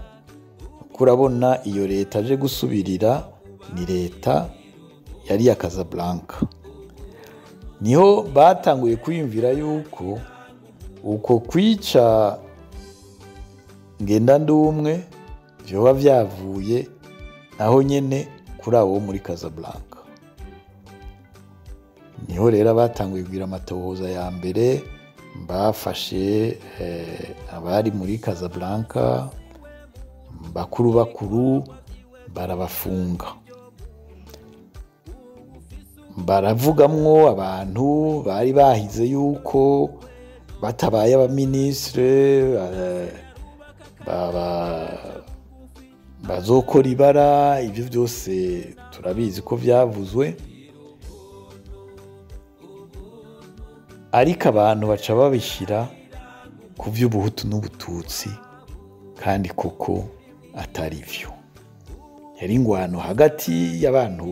Kurabona iyo leta aje gusubirira ni leta yari ya Casablanca. Niho batanguye kwiyumvira yuko uko kwica Ngendandumwe vyoba vyavuye aho nyene kuri abo muri Casablanca. Niho rero batanguye kugira amatohoza ya mbere, bafashe abari muri Casablanca bakuru barabafunga. Baravugamwo abantu bari bahize yuko batabaye abaministre bazokora ibara. Ibyo byose turabizi ko byavuzwe, ariko abantu baca babishira ku by'ubuhutu n'ubututsi, kandi koko atari byo. Yari ingwano hagati y'abantu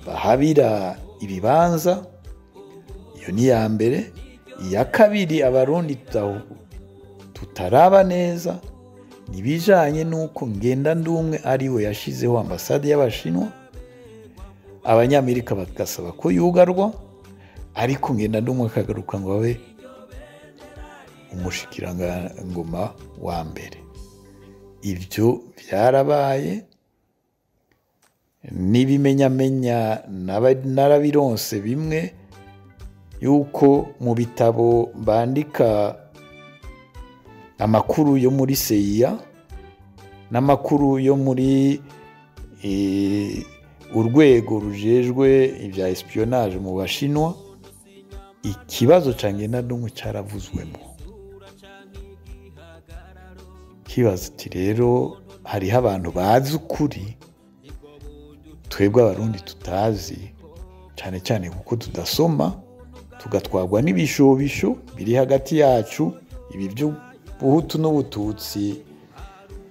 bahabira ibibanza. Iyo ni ya mbere. Iya kabiri, abarundi tutaraba neza nibijanye nuko Ngendandumwe ari we yashizeho ambasade y'Abashinwa. Abanyamerika bagasaba ko yugarwa, ariko Ngendandumwe akagaruka ngo abe umushikirangoma wa mbere. Ibyo byarabaye, n'ibimenyamenya narabironse bimwe yuko mu bitabo bandika amakuru yo muri CIA n'amakuru yo muri urwego rujejwe ibya espionage mu Bashinwa, ikibazo ca Ngendandumwe caravuzwemo. Kibazo ati rero hariho abantu bazi ukuri twebwe abarundi tutazi, cyane cyane kuko tudasoma, tugatwagwa n'ibishobisho biri hagati yacu. Ibi by'ubuhutu n'ubututsi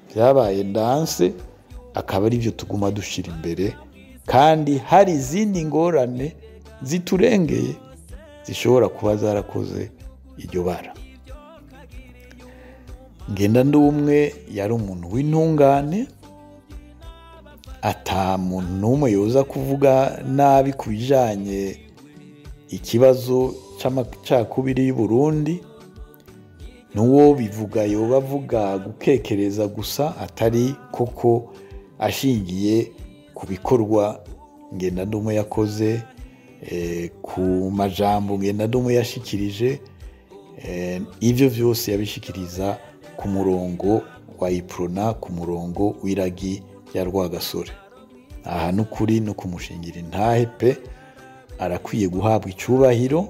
byabaye ndanse, akaba ari byo tuguma dushira imbere, kandi hari izindi ngorane ziturengeye zishobora kuba zarakoze iryo bara. Ngendandumwe yari umuntu w'intungane, ata muntu n'umwe yoza kuvuga nabi ku bijanye ikibazo c'amacakubiri y'u Burundi. N'uwo bivuga yoba avuga gukekereza gusa, atari koko ashingiye ku bikorwa Ngendandumwe yakoze, ku majambo Ngendandumwe yashikirije. Ivyo vyose yabishikiriza ku murongo wa Iprona, ku murongo w'iragi rya Rwagasore. Aha n'ukuri no kumushingira intahe pe, arakwiye guhabwa icubahiro,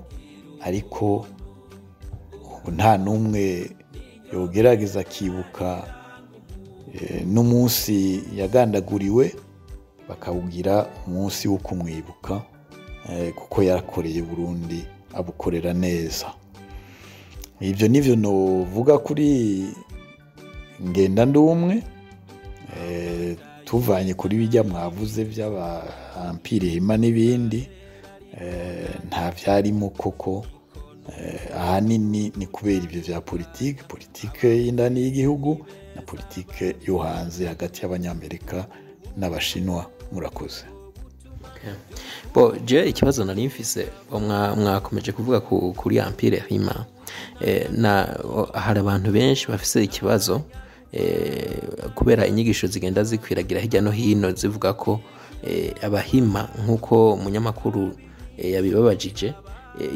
ariko nta n'umwe yogerageza akibuka n'umunsi yagandaguriwe bakawugira umunsi wo kumwibuka, kuko yarakoreye Burundi abukorera neza. Ibyo nivyo novuga kuri Ngendandumwe. Tuvanye kuri bijya mwavuze by'aba Empire Hima n'ibindi, nta vyarimo koko. Ahanini ni kubera ibyo vya politike y'indani y'igihugu na politike yo hanze hagati y'Abanyamerika n'Abashinwa. Murakoze. Bo je ikibazo nari mfise mwakomeje kuvuga kuri Empire Hima, hari abantu benshi bafise ikibazo kubera inyigisho zigenda zikwiragira hirya no hino zivuga ko Abahima, nk'uko umunyamakuru yabibabajije,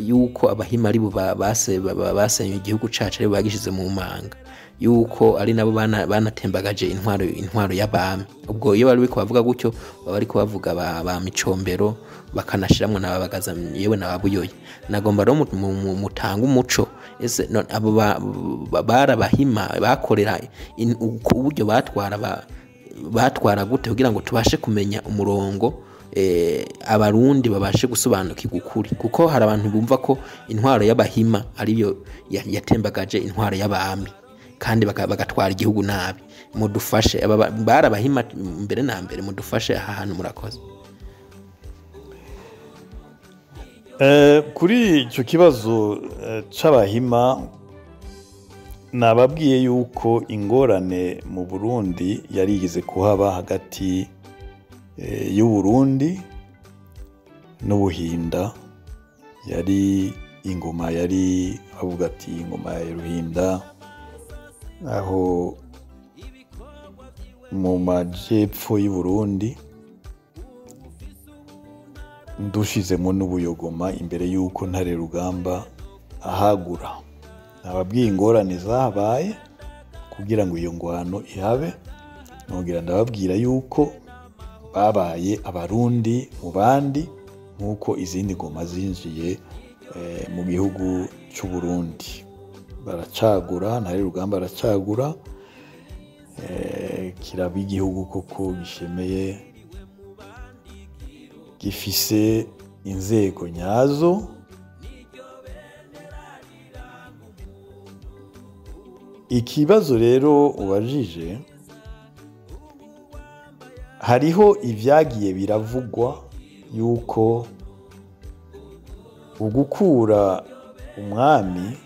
yuko Abahima ari bo basenye igihugu cacu, ari bo bagishize mu manga, yuko ari nabo banatembagaje intwaro y'abami. Ubwo iyo bari bavuga gutyo baba bari kubavuga ba Micombero, bakanashiramwo n'ababagaza yewe n'ababuyoye. Nagomba rero mutanga umuco, ese abo barabahima bakorera uburyo batwara gute kugira ngo tubashe kumenya umurongo, abarundi babashe gusobanukirwa ukuri, kuko hari abantu bumva ko intwaro y'Abahima ariyo yatembagaje intwaro y'abami kandi bagatwara igihugu nabi. Mudufashe, barabahima mbere na mbere, mudufashe aha hantu. Murakoze. Kuri icyo kibazo c'Abahima, nababwiye yuko ingorane mu Burundi yarigeze kuhaba hagati y'u Burundi n'Ubuhinda. Yari ingoma, yari bavuga ati ingoma ya Ruhinda, aho mu majepfo y'u Burundi, ndushizemo n'Ubuyogoma imbere y'uko Ntare Rugamba ahagura. Nababwiye ingorane zabaye kugira ngo iyo ngwano ihabe, nongera ndababwira yuko babaye Abarundi mu bandi, nk'uko izindi ngoma zinjiye mu gihugu cy'u Burundi. Baracagura, Ntare Rugamba aracagura, kiraba igihugu koko gishemeye, gifise inzego nyazo. Ikibazo rero ubajije, hariho ivyagiye biravugwa yuko ugukura umwami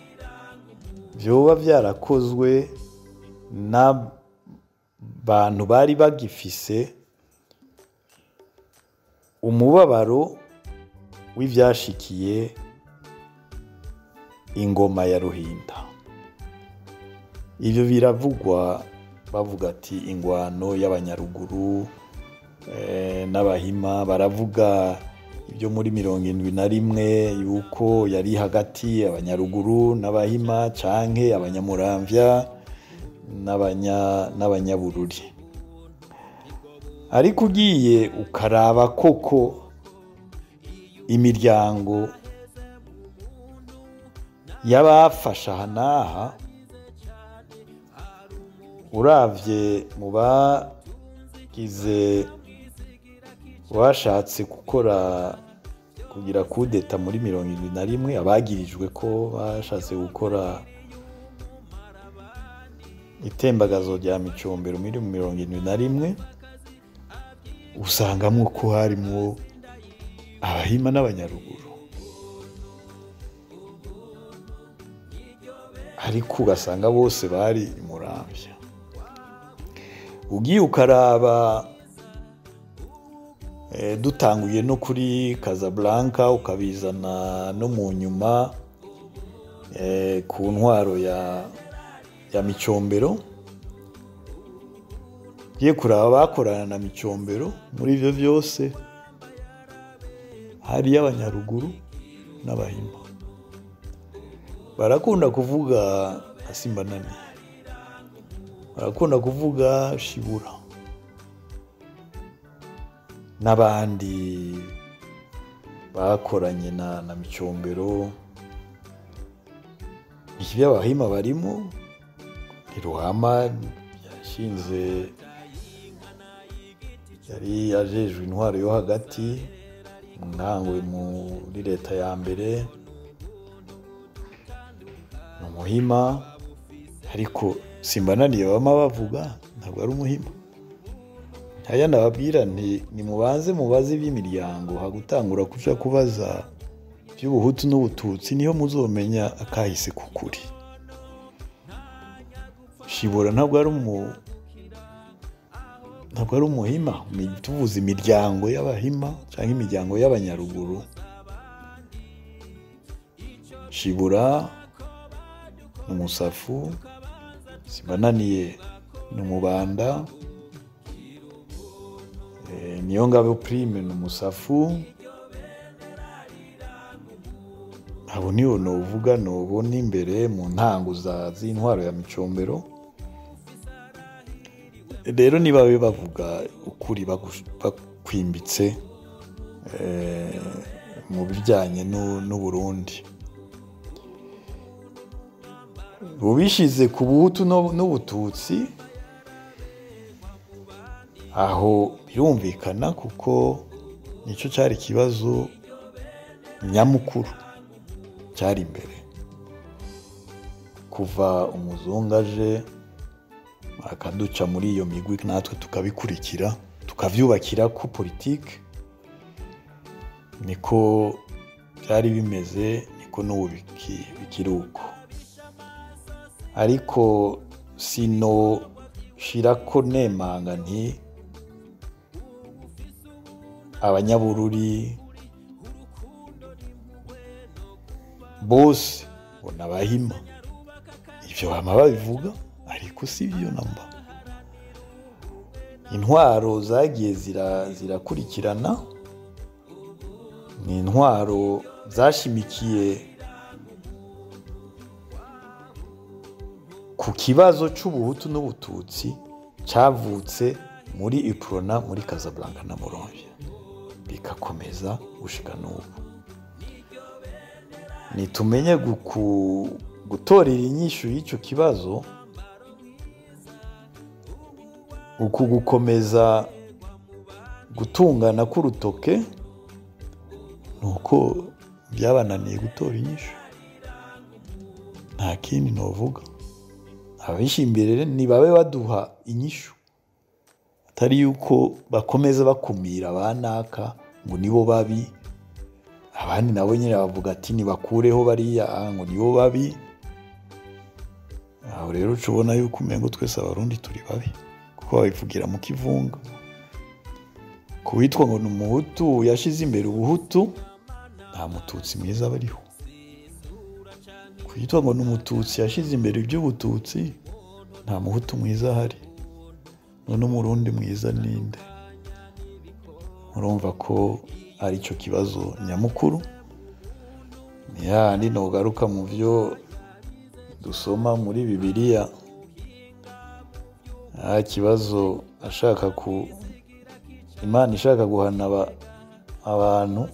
vyoba vyarakozwe n'abantu bari bagifise umubabaro w'ivyashikiye ingoma ya Ruhinda. Ivyo biravugwa bavuga ati ingwano y'Abanyaruguru n'Abahima. Baravuga ibyo muri 71 yuko yari hagati Abanyaruguru n'Abahima, canke Abanyamuramvya n'Abanyabururi. Ariko ugiye ukaraba koko imiryango y'abafasha hanaha, uravye mu bagize washatse kugira kudeta muri 71, abagirijwe ko bashatse gukora itembagazo rya Micombero muri 71, usangamwo ko harimo abahima n'abanyaruguru, ariko ugasanga bose bari i Muramvya. Ugiye ukaraba dutanguye no kuri Casablanca ukabizana no mu nyuma ku ntwaro ya Micombero, ugiye kuraba bakorana na Micombero, muri ivyo vyose hari abanyaruguru n'abahima. Barakunda kuvuga Asimbanani, barakunda kuvuga Shibura n'abandi bakoranye na Micombero. Ivyo abahima barimo, Ntiruhama yashinze, yari ajejwe intwaro yo hagati mu ntango muri leta ya mbere, ni umuhima, ariko Simbananiye bama bavuga ntabwo ari umuhima. Haya ndababwira nti nimubanze mubaze iby'imiryango, hagutangura kuja kubaza iby'ubuhutu n'ubututsi, niho muzomenya akahise kukuri. Shibura ntabwo ari umuhima. Tuvuze imiryango y'abahima cyangwa imiryango y'abanyaruguru, Shibura ni umusafu, Simbananiye ni umubanda, Niyongabo Prime ni umusafu. Abo niyo novuga nobona imbere mu ntango z'intwaro ya Micombero. Rero niba bavuga ukuri bakwimbitse mu bijyanye n'Uburundi, ubishize ku buhutu n'ubututsi, aho birumvikana kuko nicyo cyari ikibazo nyamukuru cyari imbere. Kuva umuzungu aje akaduca muri iyo migwi, natwe tukabikurikira tukavyubakira ku politike, niko byari bimeze, niko n'ubu bikiri uko. Ariko sino shirako nemanga nti abanyabururi bose bona bahima. Ivyo bama babivuga, ariko si byo namba. Intwaro zagiye zirakurikirana, ni intwaro zashimikiye ku kibazo c'ubuhutu n'ubututsi cavutse muri Iprona, muri Casablanca na Muramvya, bikakomeza gushika n'ubu. Nitumenye gutorera inyishu y'ico kibazo, uku gukomeza gutungana k'urutoke, nuko byabananiye gutora inyishu. Nta kindi novuga. Abishimbirere nibabe baduha inyishu, atari yuko bakomeza bakumira abanaka ngo nibo babi, abandi nabo nyine bavuga ati nibakureho bariya ngo nibo babi. Aho rero ucubona yuko umengo twese abarundi turi babi, kuko babivugira mu kivunga. Kuwitwa ngo ni umuhutu yashize imbere ubuhutu, nta mututsi mwiza bariho. Kuwitwa ngo ni umututsi yashize imbere iby'ubututsi, nta muhutu mwiza ahari. None umurundi mwiza ninde? Murumva ko ari cyo kibazo nyamukuru. Ni handi nogaruka mu byo dusoma muri Bibiliya, kibazo ashaka Imana ishaka guhana abantu,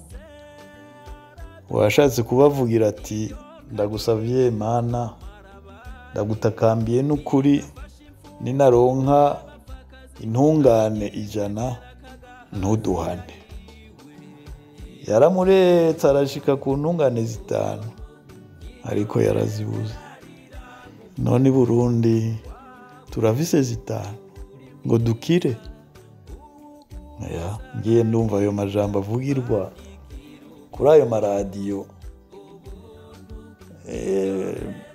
washatse kubavugira ati ndagusavye Mana, ndagutakambiye n'ukuri, ninaronka intungane 100 ntuduhane. Yaramuretse arashika ku ntungane 5, ariko yarazibuze. None Burundi turavise 5 ngo dukire. ngiye ndumva ayo majambo avugirwa kuri ayo maradiyo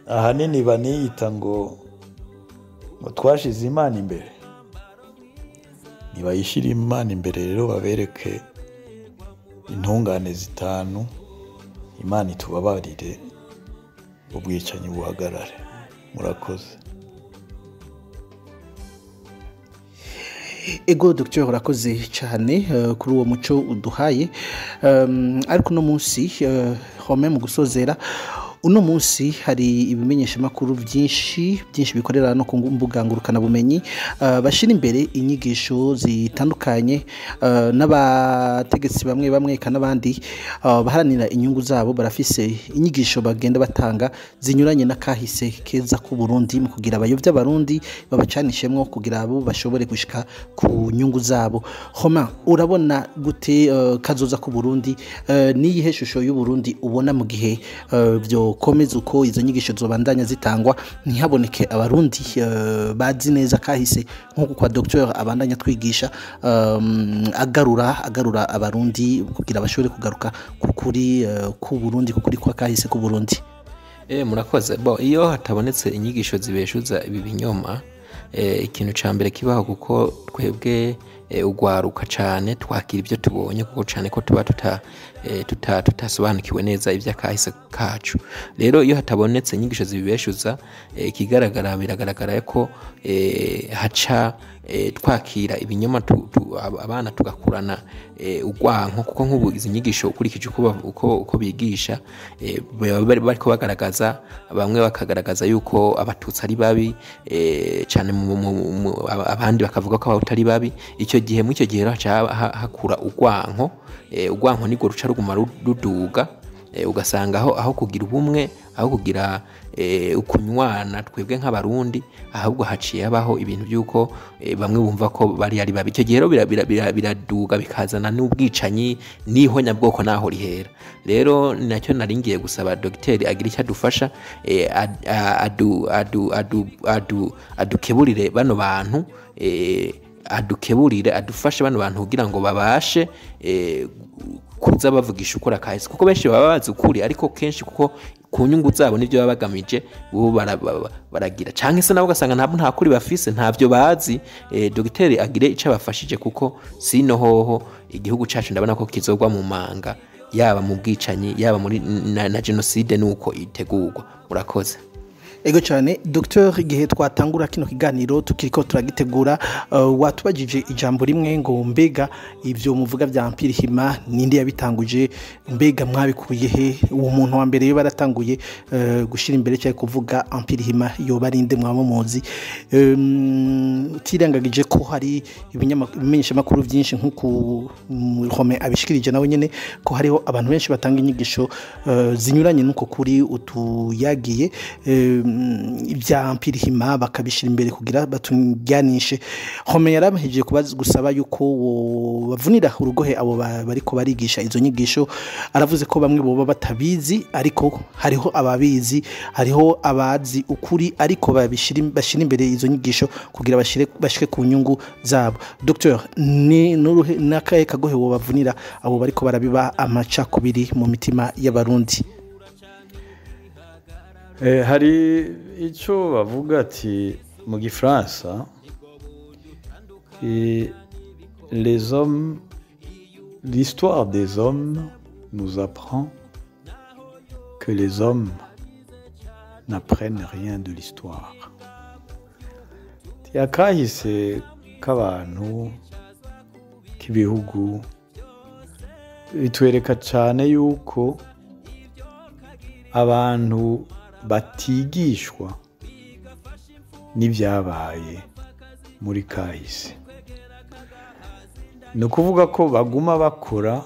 ahanini baniyita ngo twashize Imana imbere. Nibayishire Imana imbere rero babereke intungane zitanu, Imana itubabarire, ubwicanyi buhagarare. Murakoze. Ego Dr urakoze cyane kuri uwo muco uduhaye, ariko no munsi home mu gusozera uno munsi hari ibimenyesha makuru byinshi bikorera no ku mbuga ngurukana bumenyi bashira imbere inyigisho zitandukanye n'abategetsi bamwe kanabandi baharanira inyungu zabo barafise inyigisho bagenda batanga zinyuranye na kahise keza ku Burundi mu kugira abayovya abarundi babacanishemwo kugira abo bashobore gushika ku nyungu zabo. Homa urabona gute kazoza ku Burundi niyihe shusho y'u Burundi ubona mu gihe byo komeza uko izo nyigisho zobandanya zitangwa ntihaboneke abarundi bazi neza kahise nkuko kwa Dr abandanya twigisha agarura abarundi kugira bashobore kugaruka kukuri ku Burundi kukuri kwa kahise ku Burundi. Murakoze. Iyo hatabonetse inyigisho zibeshuza ibi binyoma ikintu ca mbere kibaho kuko twebwe ugwaruka cyane twakira ibyo tubonye kuko cyane ko tuba tutasobanukiwe neza iby'akahise kacu. Rero iyo hatabonetse inyigisho zibibeshuza ikigaragara biragaragara ko haca twakira ibinyoma abana tugakurana ugwanko kuko nk'ubu izi nyigisho ukurikije uko bigisha bariko bagaragaza bamwe bakagaragaza yuko abatutsi ari babi cyane abandi bakavuga ko abatari babi. Icyo gihe mu icyo gihe hakura ugwanko nigwo ruca ruguma ruduga ugasanga aho kugira ubumwe aho kugira ukunywana twebwe nk'abarundi ahubwo haciye abaho ibintu byuko bamwe bumva ko bari babi. Icyo gihe rero biraduga bikazana n'ubwicanyi n'ihonyabwoko naho rihera. Rero nacyo naringiye gusaba Dr agira icyo adufasha adukeburire bano bantu adufashe bano bantu kugira ngo babashe kuza bavugisha ukora kahise kuko benshi baba bazi ukuri ariko kenshi kuko ku nyungu zabo nibyo baba bagamije bo baragira canke se nabo ugasanga nta kuri bafise ntavyo bazi. Dr agire ico abafashije kuko sino hoho igihugu cacu ndabona ko kizogwa mu manga yaba mu bwicanyi yaba muri na genocide nuko itegurwa. Murakoze. Ego cyane Dr igihe twatangura kino kiganiro tukiriko turagitegura watubajije ijambo rimwe ngo mbega ivyo muvuga vya Empire Hima ninde yabitanguje, mbega mwabikuye he? Uwo muntu wa mbere yo baratanguye gushira imbere cyo kuvuga Empire Hima yo barinde mwamomozi tirangagije ko hari ibimenyesha makuru byinshi nkuko Home abishikirije nawe nyene ko hariho abantu benshi batanga inyigisho zinyuranye nuko kuri utuyagiye ibya Empire Hima bakabishira imbere kugira batujyanishe. Home yarabahije gusaba yuko bavunira urugohe abo bariko barigisha izo nyigisho. Aravuze ko bamwe boba batabizi ariko hariho ababizi, hariho abazi ukuri ariko bashira imbere izo nyigisho kugira bashike ku nyungu zabo. Dr ni nuruhe nakaye kagohe wo bavunira abo bariko barabiba amaca kubiri mu mitima y'abarundi? Hari icyo bavuga ati mu Gifaransa les hommes, l'histoire des hommes nous apprend que les hommes n'apprennent rien de l'histoire. Akahise k'abantu k'ibihugu bitwereka cyane yuko abantu batigishwa n'ibyabaye muri kahise. Ni ukuvuga ko baguma bakora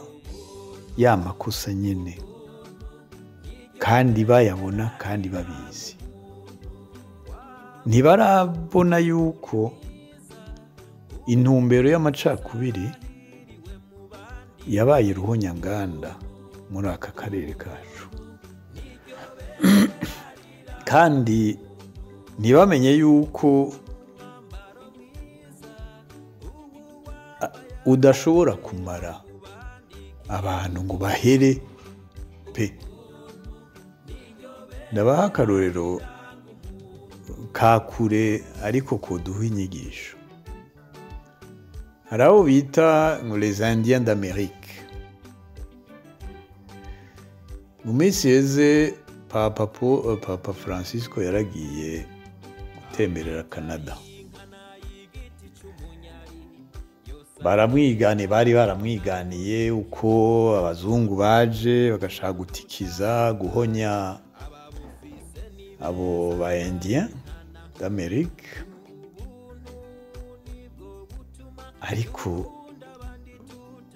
ya makosa nyine kandi bayabona kandi babizi. Ntibarabona yuko intumbero y'amacakubiri yabaye ruhonyanganda muri aka karere kacu. Kandi ntibamenye yuko udashobora kumara abantu ngo bahere pe. Ndabaha akarorero ka kure ariko koduha inyigisho. Hari abo bita ngo les Indiens d'Amérique. Mu minsi yeze Papa Francisco yaragiye gutemberera Canada. Bari baramwiganiye uko abazungu baje bagashaka gutikiza guhonya abo ba Indiens d'Amérique, ariko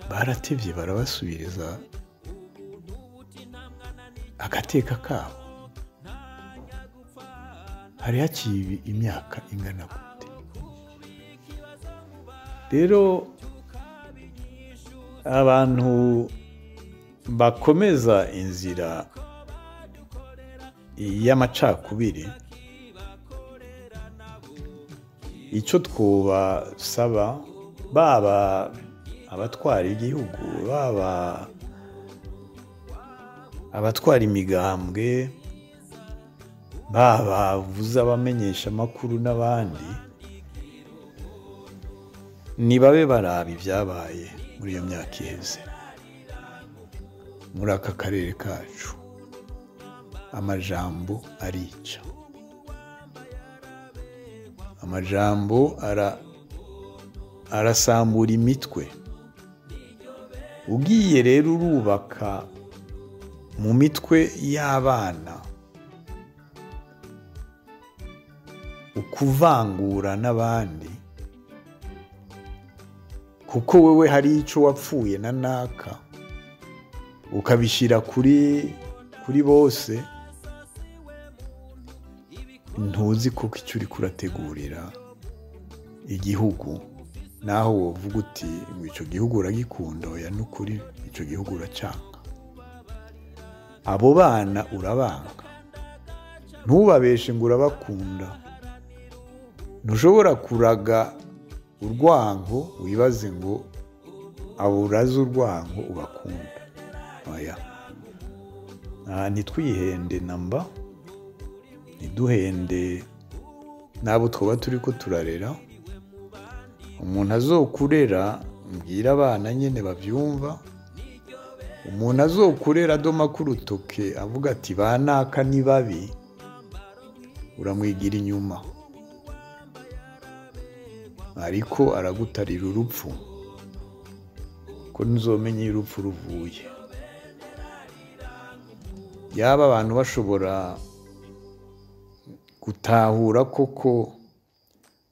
baratevye barabasubiriza agateka kabo. Hari haciye imyaka ingana gute? Rero abantu bakomeza inzira y'amacakubiri, icyo twobasaba baba abatwara igihugu, baba abatwara imigambwe, baba vuza abamenyesha amakuru n'abandi, nibabe baraba ibyabaye muri iyo myaka iheze muri aka karere kacu. Amajambo arica, amajambo arasambura imitwe. Ugiye rero urubaka mu mitwe y'abana ukuvangura n'abandi, kuko wewe hari icyo wapfuye na naka ukabishyira kuri bose, ntuzi kuko icyo uri kurategurira igihugu, naho wovuga uti ngo icyo gihugu uragikunda, oya n'ukuri icyo gihugu uracanga. Abo bana urabanga, ntubabeshe ngo urabakunda. Ntushobora kuraga urwango wibaze ngo abo urazi urwango ubakunda. Oya, ntitwihende namba, ntiduhende n'abo twaba turi ko turarera. Umuntu azokurera, mbwira abana nyine babyumva, umuntu azokurera adoma ku rutoke avuga ati ba naka ni babi, uramwigira inyuma, ariko aragutarira urupfu, ko ntuzomenye iyo urupfu ruvuye. Yaba abantu bashobora gutahura koko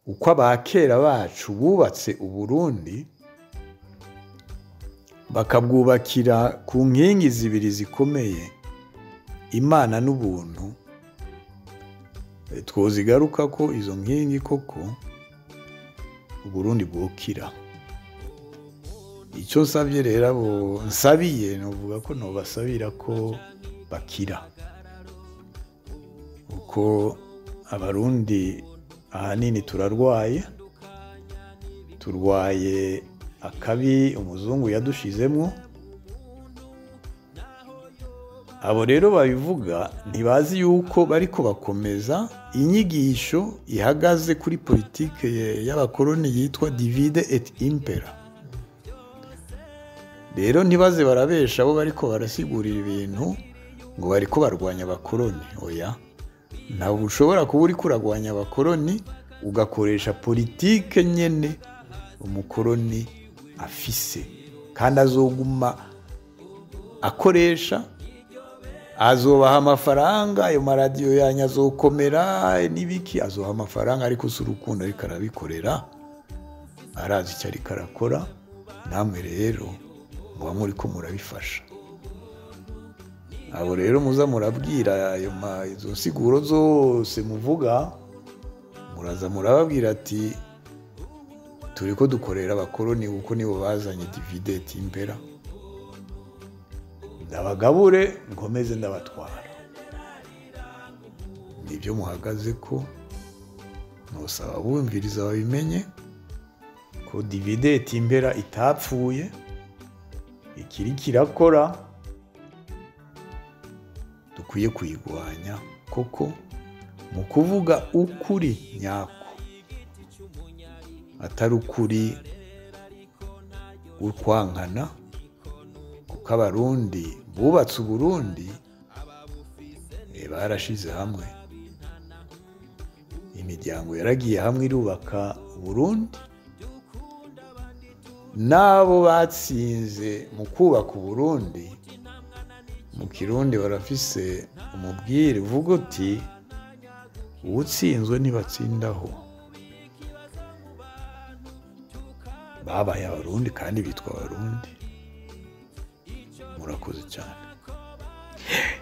uko abakera bacu bubatse Uburundi, bakabwubakira ku nkingi zibiri zikomeye, Imana n'ubuntu, twozigaruka ko izo nkingi koko Uburundi bwokira. Icyo nsabye rero abo nsabiye, novuga ko nobasabira ko bakira, uko abarundi ahanini turarwaye akabi umuzungu yadushizemwo. Abo rero babivuga ntibazi yuko bariko bakomeza inyigisho ihagaze kuri politike y'abakoroni yitwa divide et impera. Rero ntibaze barabesha abo bariko barasigurira ibintu ngo bariko barwanya abakoroni. Oya, ntabwo ushobora kuba uri kuragwanya abakoroni ugakoresha politike nyene umukoroni afise, kandi azoguma akoresha. Azobaha amafaranga, ayo maradiyo yanyu azokomera n'ibiki, azoha amafaranga, ariko si urukundo ariko arabikorera, arazi icyo ariko arakora. Namwe rero muba muri ko murabifasha. Abo rero muza murabwira izo nsiguro zose muvuga, muraza murababwira ati turi ko dukorera abakoroni kuko nibo bazanye divide et impera, ndabagabure nkomeze ndabatwara. Nibyo muhagaze ko, nosaba bumviriza babimenye, ko divide timbera itapfuye ikiri kirakora dukwiye kuyigwanya koko mu kuvuga ukuri nyako atari ukuri ukwankana kuko abarundi bubatse Uburundi barashize hamwe imiryango yaragiye hamwe irubaka Burundi nabo batsinze mu kubaka Burundi mu Kirundi barafise umubwire uvuga uti uwutsinzwe ntibatsindaho babaye Abarundi kandi bitwa Abarundi murakoze cyane.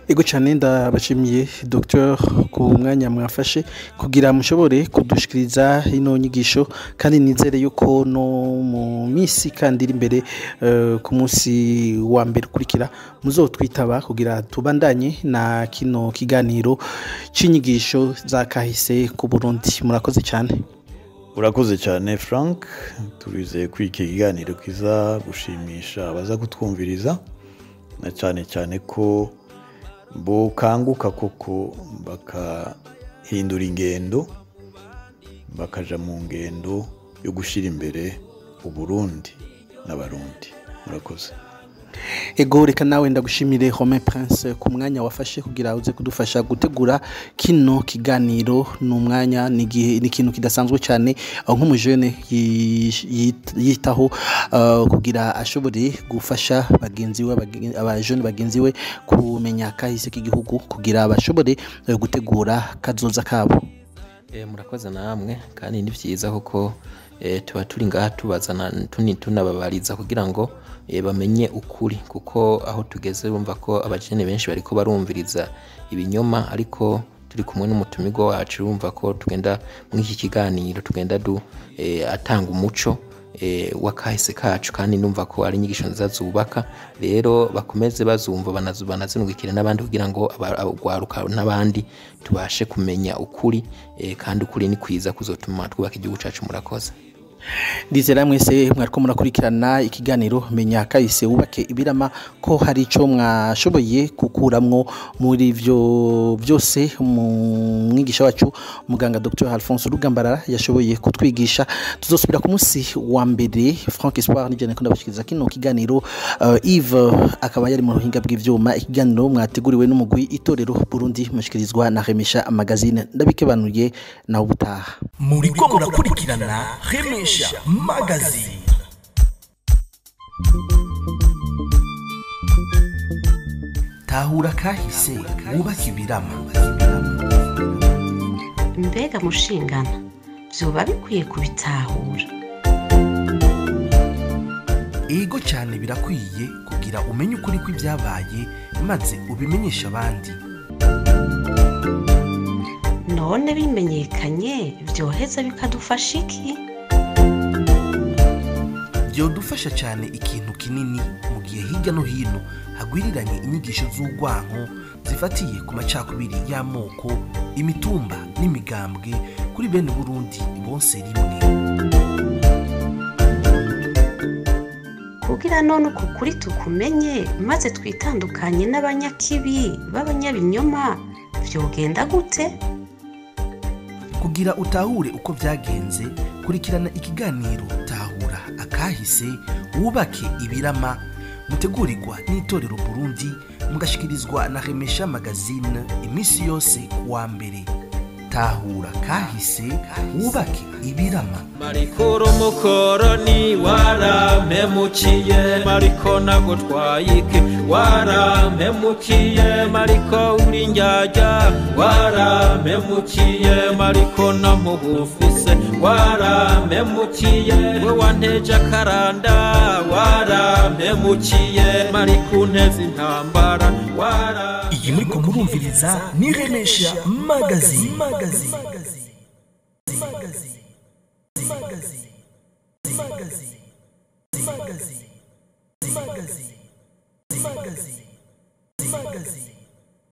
Ego cyane ndabashimiye Dr ku mwanya mwafashe kugira mushobore kudushikiriza ino nyigisho kandi nizere yuko no mu misi kandi iri imbere ku munsi wa mbere ukurikira muzotwitaba kugira tubandanye na kino kiganiro c'inyigisho za kahise ku Burundi. Murakoze cyane. Urakoze cyane Frank, turizeye ko iki kiganiro kiza gushimisha abaza kutwumviriza na cyane cyane ko bukanguka koko bakahindura ingendo bakaja mu ngendo yo gushira imbere Uburundi n'Abarundi. Murakoze. Ego reka nawe ndagushimire Romain Prince ku mwanya wafashe kugira uze kudufasha gutegura kino kiganiro. N'umwanya ni ikintu kidasanzwe cyane nk'umujene yitaho kugira ashobore gufasha bagenzi we abajene bagenzi we kumenya kahise k'igihugu kugira bashobore gutegura kazoza kabo. Murakoze namwe kandi ni byiza kuko tuba turi ngaha tubazana tunababariza kugira ngo bamenye ukuri kuko aho tugeze bumva ko abajene benshi bariko barumviriza ibinyoma ariko turi kumwe n'umutumirwa wacu bumva ko tugenda muri iki kiganiro tugenda atanga umuco wakahise kacu kandi numva ko ari inyigisho nziza zubaka rero bakomeze bazumva banazinugikire n'abandi kugira ngo abagwaruka n'abandi tubashe kumenya ukuri kandi ukuri ni kwiza kuzotuma twubaka igihugu cacu. Murakoze. Ndizera mwese mwariko murakurikirana ikiganiro menya kahise wubake ibirama ko hari ico mwashoboye kukuramwo muri ivyo byose umwigisha wacu muganga Dr Alphonse Rugambarara yashoboye kutwigisha. Tuzosubira ku munsi wa mbere. Frank Espoir nije nako ndabashikiriza kino kiganiro. Yves akaba yari mu ruhinga bw'ivyuma. Ikiganiro mwateguriwe n'umugwi Itorero Burundi mushikirizwa na Remesha Magazine. Ndabikebanuye na ubutaha. Muriko murakurikirana Remesha Magazine. Tahura kahise wubake ibirama. Mbega mushingana vyoba bikwiye kubitahura. Ego cyane birakwiye kugira umenye ukuri kw'ibyabaye maze ubimenyesha abandi. None bimenyekanye vyoheza bikadufasha iki? Byodufasha cyane ikintu kinini mu gihe hirya no hino hagwiriranye inyigisho z'urwanko zifatiye ku macakubiri y'amoko, imitumba n'imigambwe kuri bene Burundi bose rimwe. Kugira none uko kuri tukumenye maze twitandukanye n'abanyakibi b'abanyabinyoma vyogenda gute? Kugira utahure uko vyagenze kurikirana ikiganiro Tahura akahise wubake ibirama mutegurirwa n'Itorero Burundi mugashikirizwa na Remesha Magazine imisi yose kuwa mbere. Tahura kahise wubake ibirama. Marikuru mukoroni warampemukiye mariko nagutwayike warampemukiye mariko uri njyajya warampemukiye mariko namugufise warampemukiye we wanteje akaranda warampemukiye mariko nteze intambara iyi muriko murumviriza ni Remesha Magazine. Magazine.